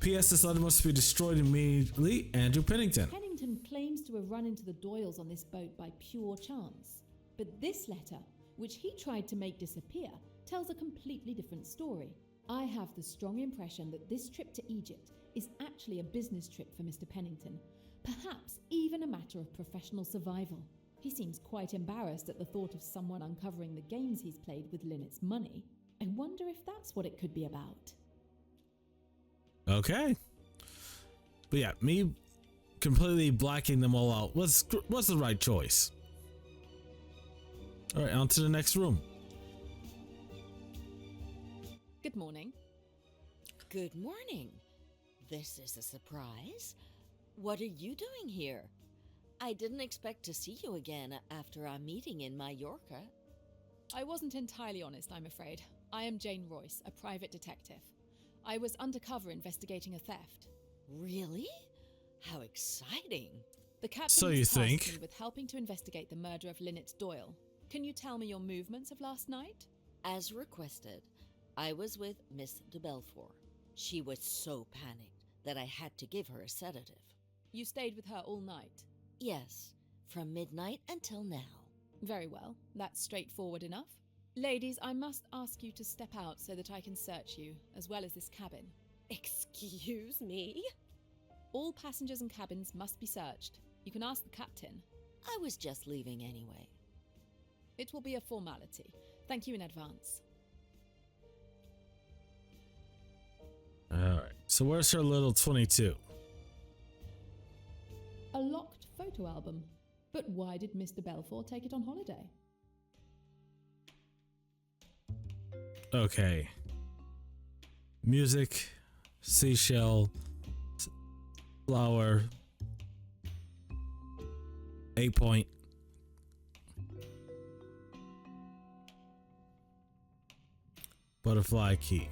P.S. This letter must be destroyed immediately. Andrew Pennington. Pennington claims to have run into the Doyles on this boat by pure chance. But this letter, which he tried to make disappear, tells a completely different story. I have the strong impression that this trip to Egypt is actually a business trip for Mr. Pennington, perhaps even a matter of professional survival. He seems quite embarrassed at the thought of someone uncovering the games he's played with Lynette's money. I wonder if that's what it could be about. Okay. But yeah, me completely blacking them all out was the right choice. All right, on to the next room. Good morning. Good morning. This is a surprise. What are you doing here? I didn't expect to see you again after our meeting in Mallorca. I wasn't entirely honest, I'm afraid. I am Jane Royce, a private detective. I was undercover investigating a theft. Really? How exciting. The captain So you has tasked think? me with helping to investigate the murder of Lynette Doyle. Can you tell me your movements of last night? As requested, I was with Miss de Belfort. She was so panicked that I had to give her a sedative. You stayed with her all night? Yes, from midnight until now. Very well, that's straightforward enough. Ladies, I must ask you to step out so that I can search you, as well as this cabin. Excuse me? All passengers and cabins must be searched. You can ask the captain. I was just leaving anyway. It will be a formality. Thank you in advance. Alright, so where's her little 22? A locked photo album. But why did Mr. Belfort take it on holiday? Okay. Music, seashell, flower, 8 point. butterfly key.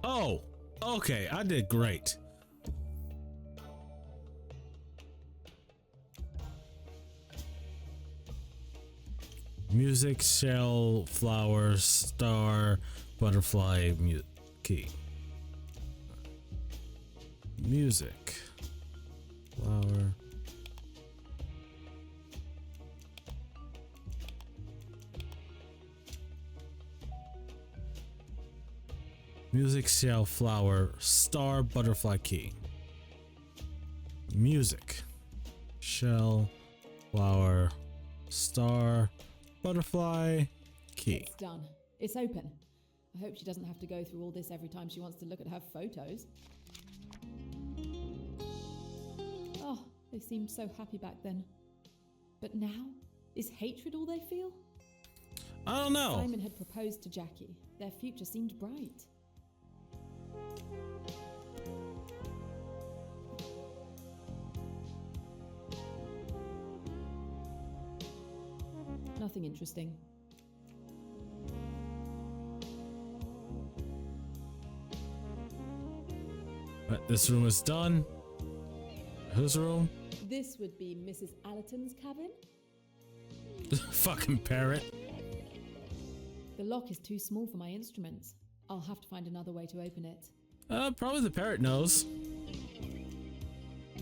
Oh, okay, I did great. Music, shell, flower, star, butterfly, key. Music, flower. Music, shell, flower, star, butterfly, key. Music, shell, flower, star, butterfly, key. It's done. It's open. I hope she doesn't have to go through all this every time she wants to look at her photos. Oh, they seemed so happy back then. But now, is hatred all they feel? I don't know. Simon had proposed to Jackie. Their future seemed bright. Nothing interesting. Right, this room is done. Whose room? This would be Mrs. Allerton's cabin. Fucking parrot. The lock is too small for my instruments. I'll have to find another way to open it. Probably the parrot knows.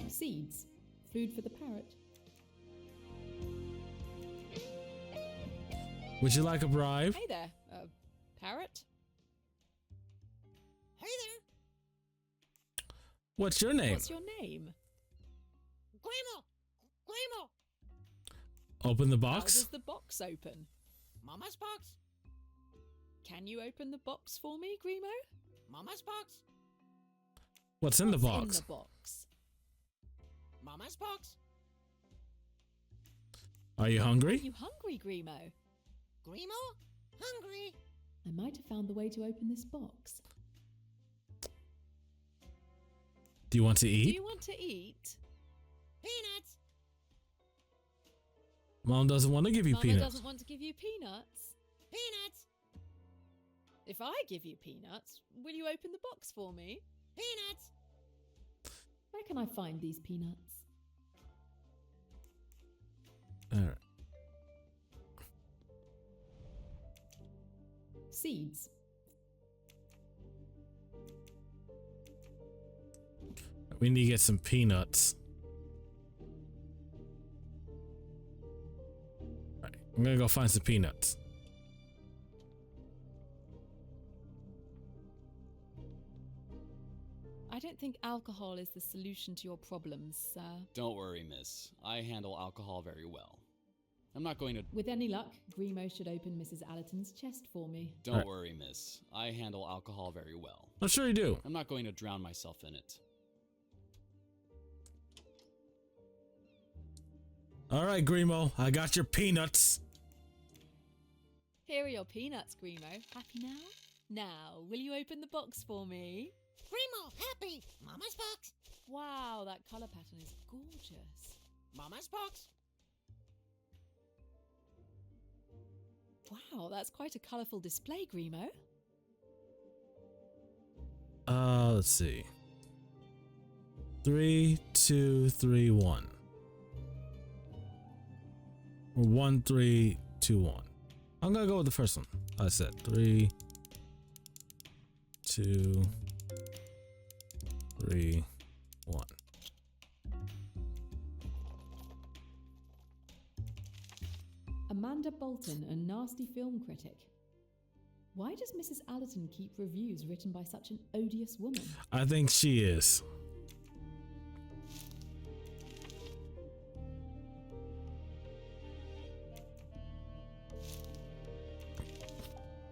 Seeds. Food for the parrot. Would you like a bribe? Hey there, parrot. Hey there. What's your name? What's your name? Grimo! Grimo! Open the How box. does the box open? Mama's box? Can you open the box for me, Grimo? Mama's box? What's in the What's box? in the box? Mama's box? Are you Are hungry? you hungry, Grimo? Grimo? Hungry? I might have found the way to open this box. Do you want to Do eat? you want to eat? Peanuts? Mom doesn't want to give you Mama peanuts. doesn't want to give you peanuts. Peanuts? If I give you peanuts, will you open the box for me? Peanuts? Where can I find these peanuts? All right. Seeds. We need to get some peanuts. All right, I'm gonna go find some peanuts. I don't think alcohol is the solution to your problems, sir. Don't worry, miss. I handle alcohol very well. I'm not going to... With any luck, Grimo should open Mrs. Allerton's chest for me. Don't worry, miss. I handle alcohol very well. I'm sure you do. I'm not going to drown myself in it. All right, Grimo, I got your peanuts. Here are your peanuts, Grimo. Happy now? Now, will you open the box for me? Grimo, happy! Mama's box? Wow, that colour pattern is gorgeous. Mama's box? Wow, that's quite a colourful display, Grimo. Let's see. 3, 2, 3, 1. Or 1, 3, 2, 1. I'm gonna go with the first one. I said 3, 2, 3, 1. Amanda Bolton, a nasty film critic. Why does Mrs. Allerton keep reviews written by such an odious woman? I think she is.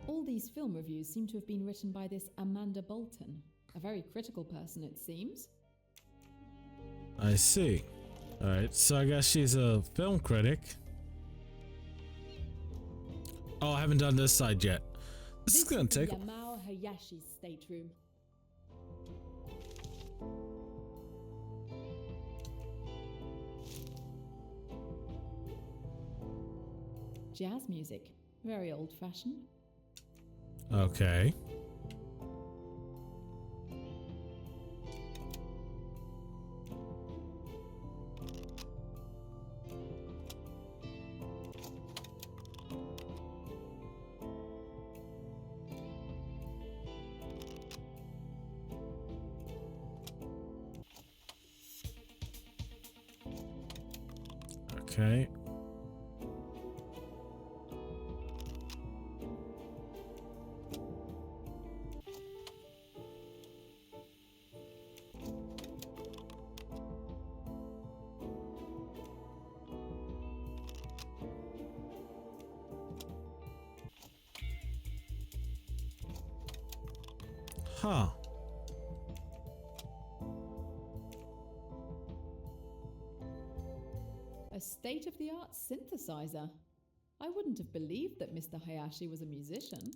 All these film reviews seem to have been written by this Amanda Bolton, a very critical person, it seems. I see. Alright, so I guess she's a film critic. Oh, I haven't done this side yet. This is gonna take. Yamao Hayashi's stateroom. Jazz music, very old-fashioned. Okay. Okay. Huh. A state-of-the-art synthesizer. I wouldn't have believed that Mr. Hayashi was a musician.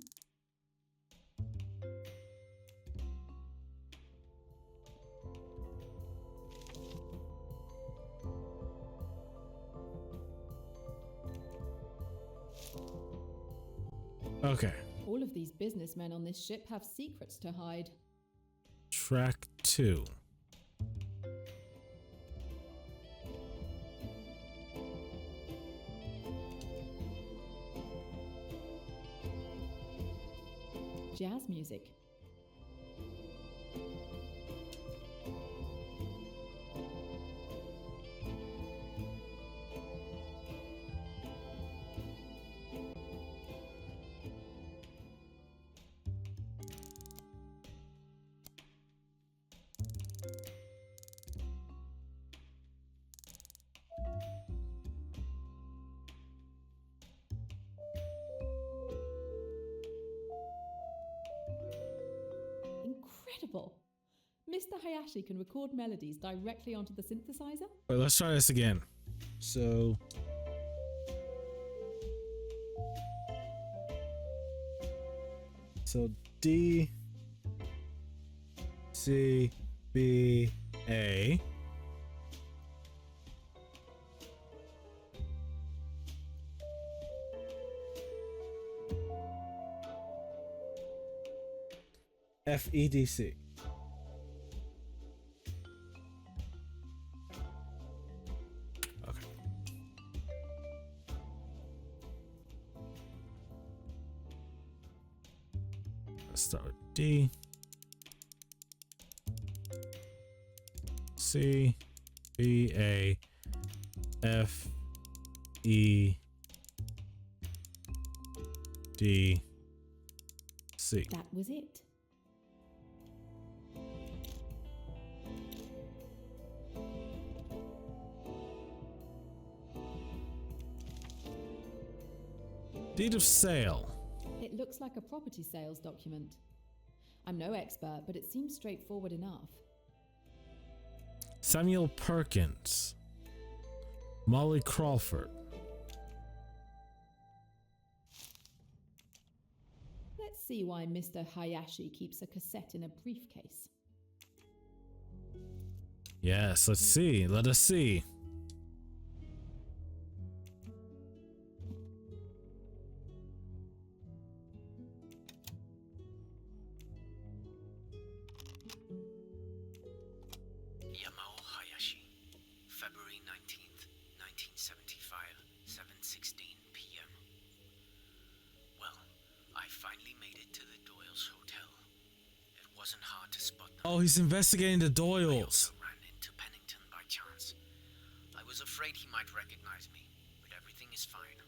Okay. All of these businessmen on this ship have secrets to hide. Track 2. Jazz music. Incredible! Mr. Hayashi can record melodies directly onto the synthesizer? Wait, let's try this again. So D C B A FEDC. Okay. Let's start with D. C B A F E D C. That was it. Deed of sale. It looks like a property sales document. I'm no expert, but it seems straightforward enough. Samuel Perkins. Molly Crawford. Let's see why Mr. Hayashi keeps a cassette in a briefcase. Yes, let's see. Let us see. Yamao Hayashi, February 19th, 1975, 7:16 p.m. Well, I finally made it to the Doyle's hotel. It wasn't hard to spot them. Oh, he's investigating the Doyles. I ran into Pennington by chance. I was afraid he might recognize me, but everything is fine.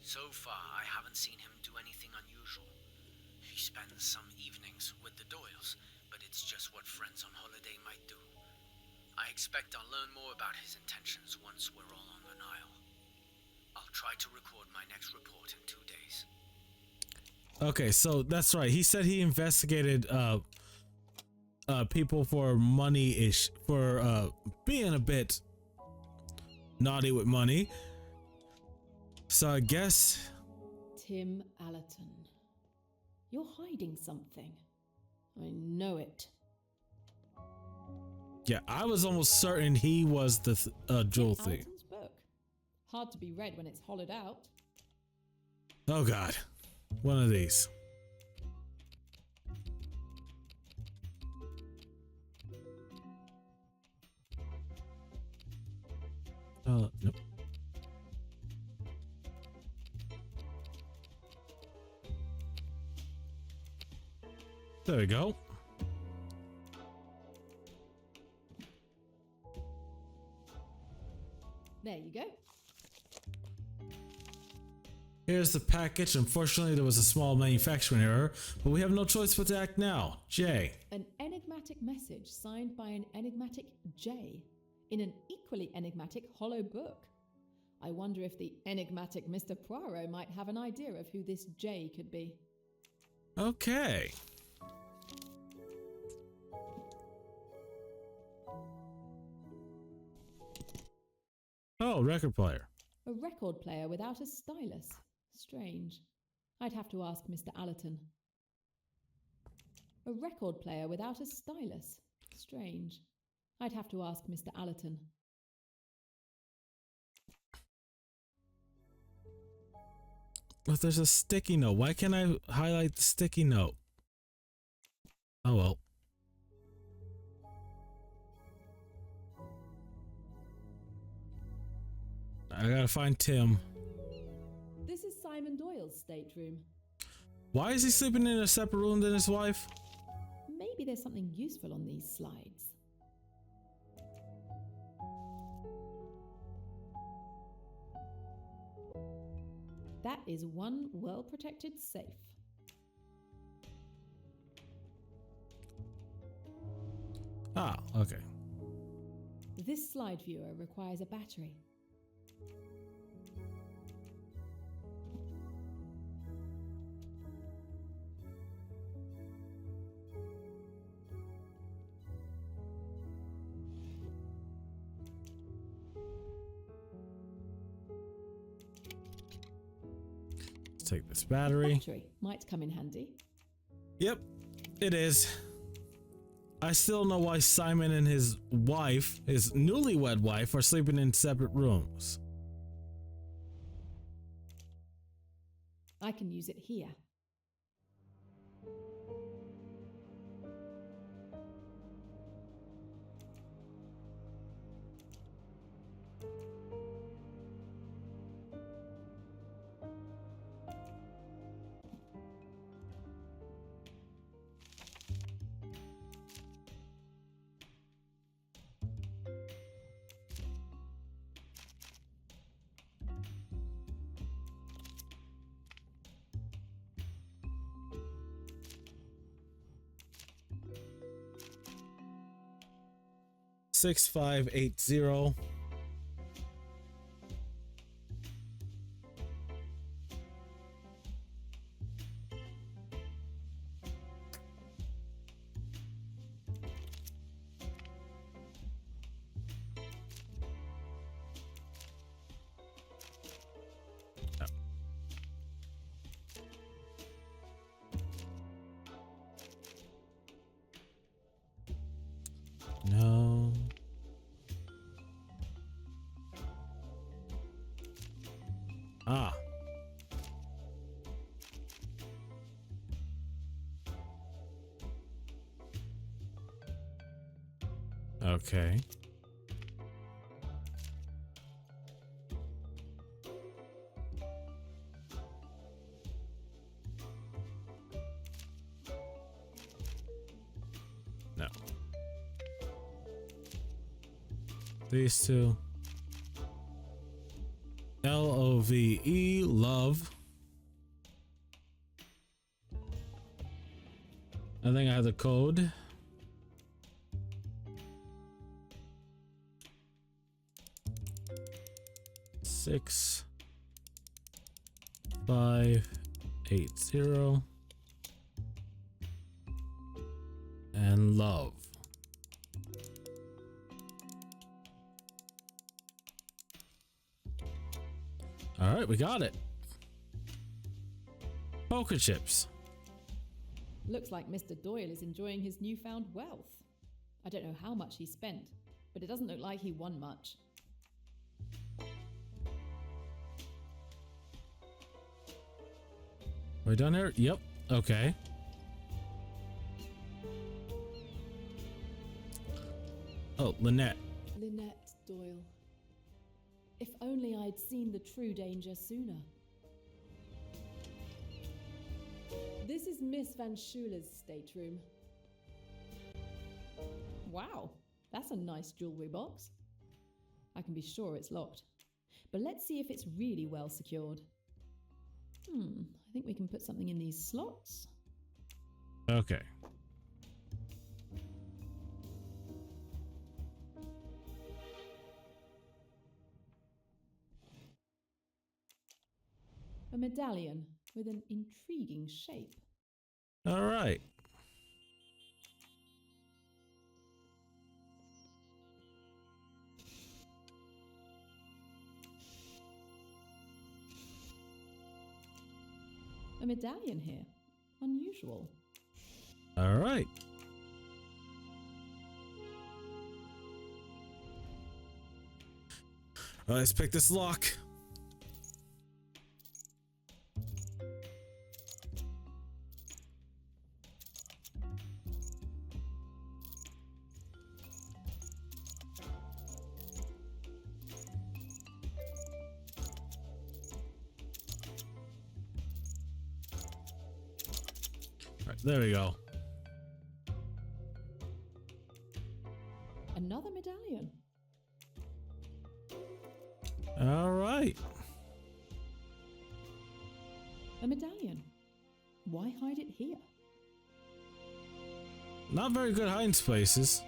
So far, I haven't seen him do anything unusual. He spends some evenings with the Doyles, but it's just what friends on holiday might do. I expect I'll learn more about his intentions once we're all on the Nile. I'll try to record my next report in 2 days. Okay, so that's right. He said he investigated people for for being a bit naughty with money. So I guess Tim Allerton. You're hiding something. I know it. Yeah, I was almost certain he was the jewel thief. Allerton's book. Hard to be read when it's hollowed out. Oh god. One of these. Nope. There we go. There you go. Here's the package. Unfortunately, there was a small manufacturing error, but we have no choice but to act now. J. An enigmatic message signed by an enigmatic J in an equally enigmatic hollow book. I wonder if the enigmatic Mr. Poirot might have an idea of who this J could be. Okay. Oh, record player. A record player without a stylus. Strange. I'd have to ask Mr. Allerton. A record player without a stylus. Strange. I'd have to ask Mr. Allerton. But there's a sticky note. Why can't I highlight the sticky note? Oh well. I gotta find Tim. This is Simon Doyle's stateroom. Why is he sleeping in a separate room than his wife? Maybe there's something useful on these slides. That is one well-protected safe. Ah, okay. This slide viewer requires a battery. Take this battery. Battery might come in handy. Yep, it is. I still know why Simon and his wife, his newlywed wife, are sleeping in separate rooms. I can use it here. Six 580. No. Ah. Okay. No. These two. LOVE, love. I think I have the code. Six 580 and love. All right, we got it. Poker chips. Looks like Mr. Doyle is enjoying his newfound wealth. I don't know how much he spent, but it doesn't look like he won much. We're done here? Yep. Okay. Oh, Lynette. Lynette Doyle. If only I'd seen the true danger sooner. This is Miss Van Schuler's stateroom. Wow, that's a nice jewelry box. I can be sure it's locked. But let's see if it's really well secured. I think we can put something in these slots. Okay. A medallion with an intriguing shape. All right. A medallion here. Unusual. All right. Let's pick this lock. There we go. Another medallion. All right. A medallion. Why hide it here? Not very good hiding spaces.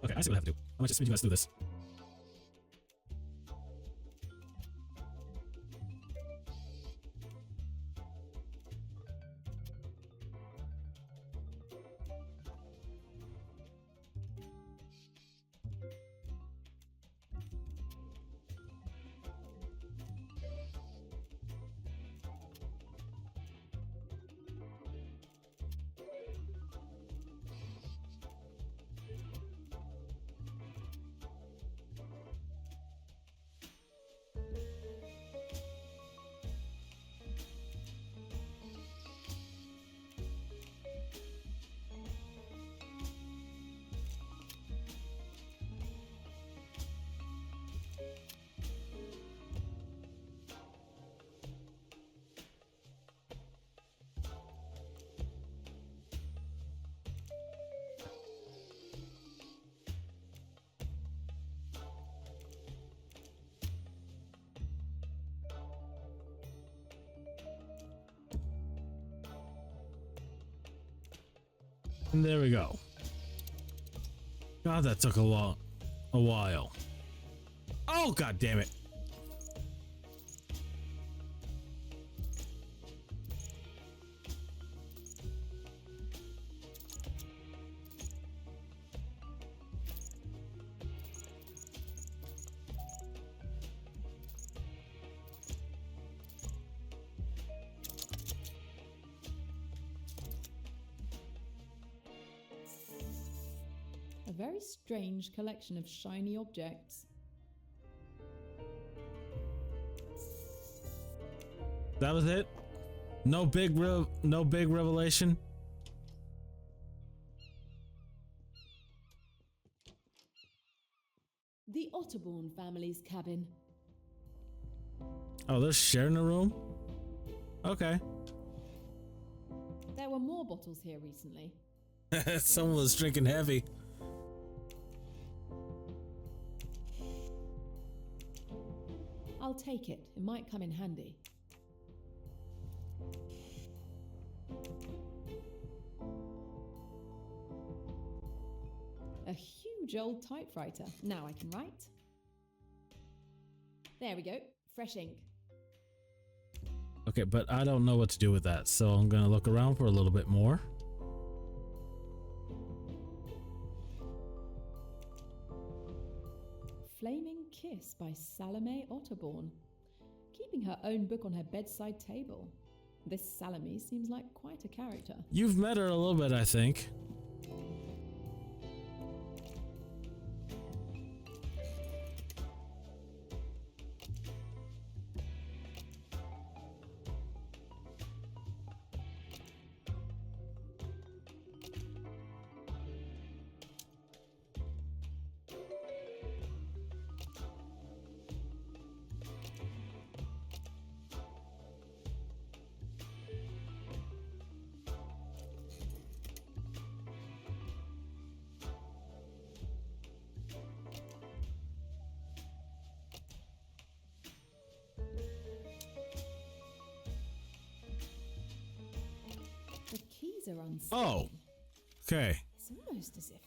Okay, I see what I have to do. I'm gonna just speed you guys through this. And there we go. God, that took a while. Oh, god damn it. A very strange collection of shiny objects. That was it? No big revelation? The Otterbourne family's cabin. Oh, they're sharing a room? Okay. There were more bottles here recently. Someone was drinking heavy. I'll take it. It might come in handy. huge old typewriter. Now I can write. There we go. Fresh ink. Okay, but I don't know what to do with that, so I'm gonna look around for a little bit more. Flaming Kiss by Salome Otterborn. Keeping her own book on her bedside table. This Salome seems like quite a character. You've met her a little bit, I think. The keys are unstable. Oh, okay. It's almost as if...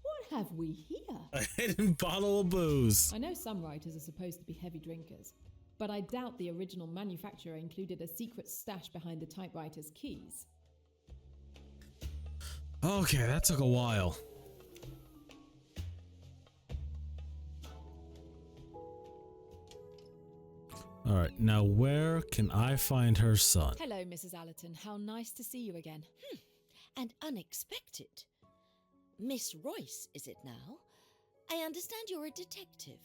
What have we here? A hidden bottle of booze. I know some writers are supposed to be heavy drinkers, but I doubt the original manufacturer included a secret stash behind the typewriter's keys. Okay, that took a while. All right, now where can I find her son? Hello, Mrs. Allerton. How nice to see you again. And unexpected. Miss Royce, is it now? I understand you're a detective.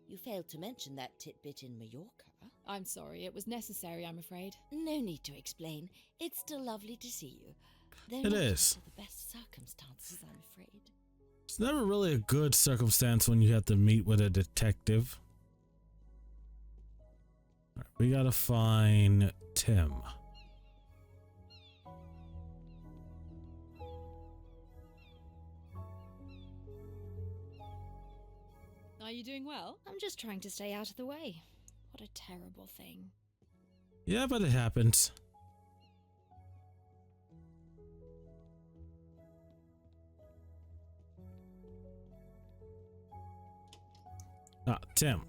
You failed to mention that tidbit in Mallorca. I'm sorry, it was necessary, I'm afraid. No need to explain. It's still lovely to see you. Though It not is. under the best circumstances, I'm afraid. It's never really a good circumstance when you have to meet with a detective. All right, we gotta find Tim. Are you doing well? I'm just trying to stay out of the way. What a terrible thing. Yeah, but it happens. Ah, Tim.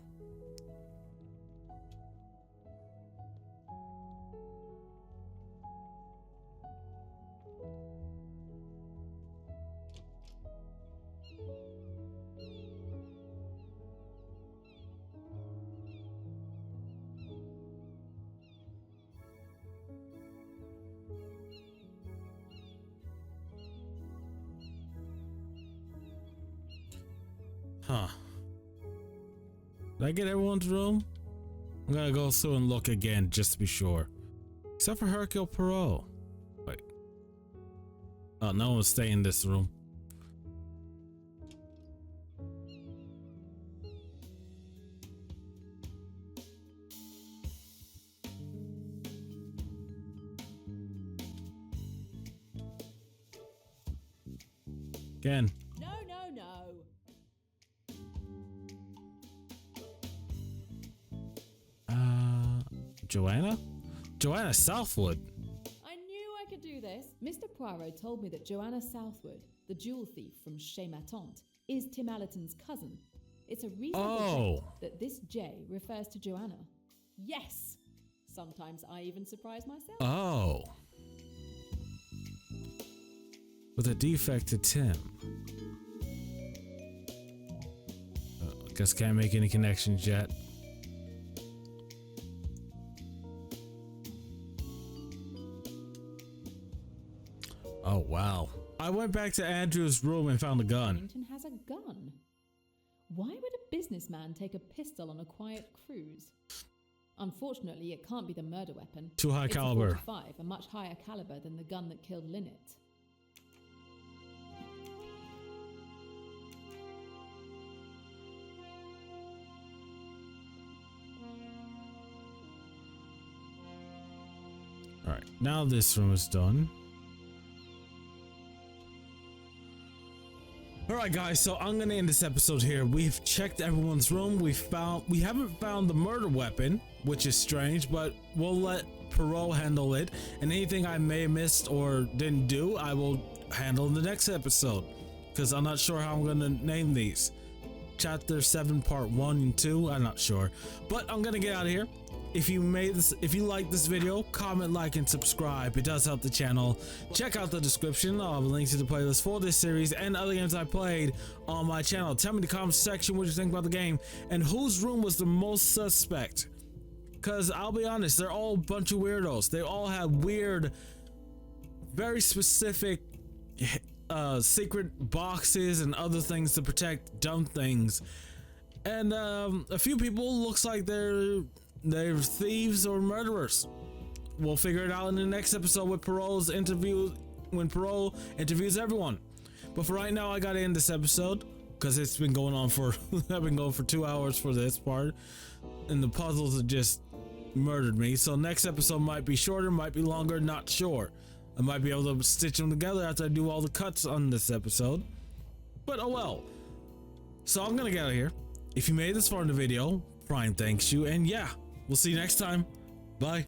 Huh. Did I get everyone's room? I'm gonna go through and look again just to be sure. Except for Hercule Poirot. Wait. Oh, no one will stay in this room. Again. No, no, no. Joanna? Joanna Southwood. I knew I could do this. Mr. Poirot told me that Joanna Southwood, the jewel thief from Chez Ma Tante, is Tim Allerton's cousin. It's a reasonable bet that this J refers to Joanna. Yes! Sometimes I even surprise myself. Oh. With a defect to Tim. Guess can't make any connections yet. Oh, wow. I went back to Andrew's room and found a gun. Remington has a gun. Why would a businessman take a pistol on a quiet cruise? Unfortunately, it can't be the murder weapon. Too high caliber. It's a 45, a much higher caliber than the gun that killed Lynette. All right, now this room is done. All right, guys, so I'm gonna end this episode here. We've checked everyone's room. We haven't found the murder weapon, which is strange, but we'll let Poirot handle it. And anything I may have missed or didn't do, I will handle in the next episode. because I'm not sure how I'm gonna name these. Chapter 7 part 1 and 2, I'm not sure, but I'm gonna get out of here. If you like this video, comment, like, and subscribe. It does help the channel. Check out the description. I'll have a link to the playlist for this series and other games I played on my channel. Tell me in the comments section what you think about the game and whose room was the most suspect. Because I'll be honest, they're all a bunch of weirdos. They all have weird, very specific secret boxes and other things to protect dumb things. And a few people looks like they're thieves or murderers. We'll figure it out in the next episode with Poirot's interview, when Poirot interviews everyone. But for right now, I gotta end this episode because it's been going on for I've been going for 2 hours for this part, and the puzzles have just murdered me. So next episode might be shorter, might be longer, not sure. I might be able to stitch them together after I do all the cuts on this episode, but oh well. So I'm gonna get out of here. If you made this far in the video, Prime thanks you, and yeah, we'll see you next time. Bye.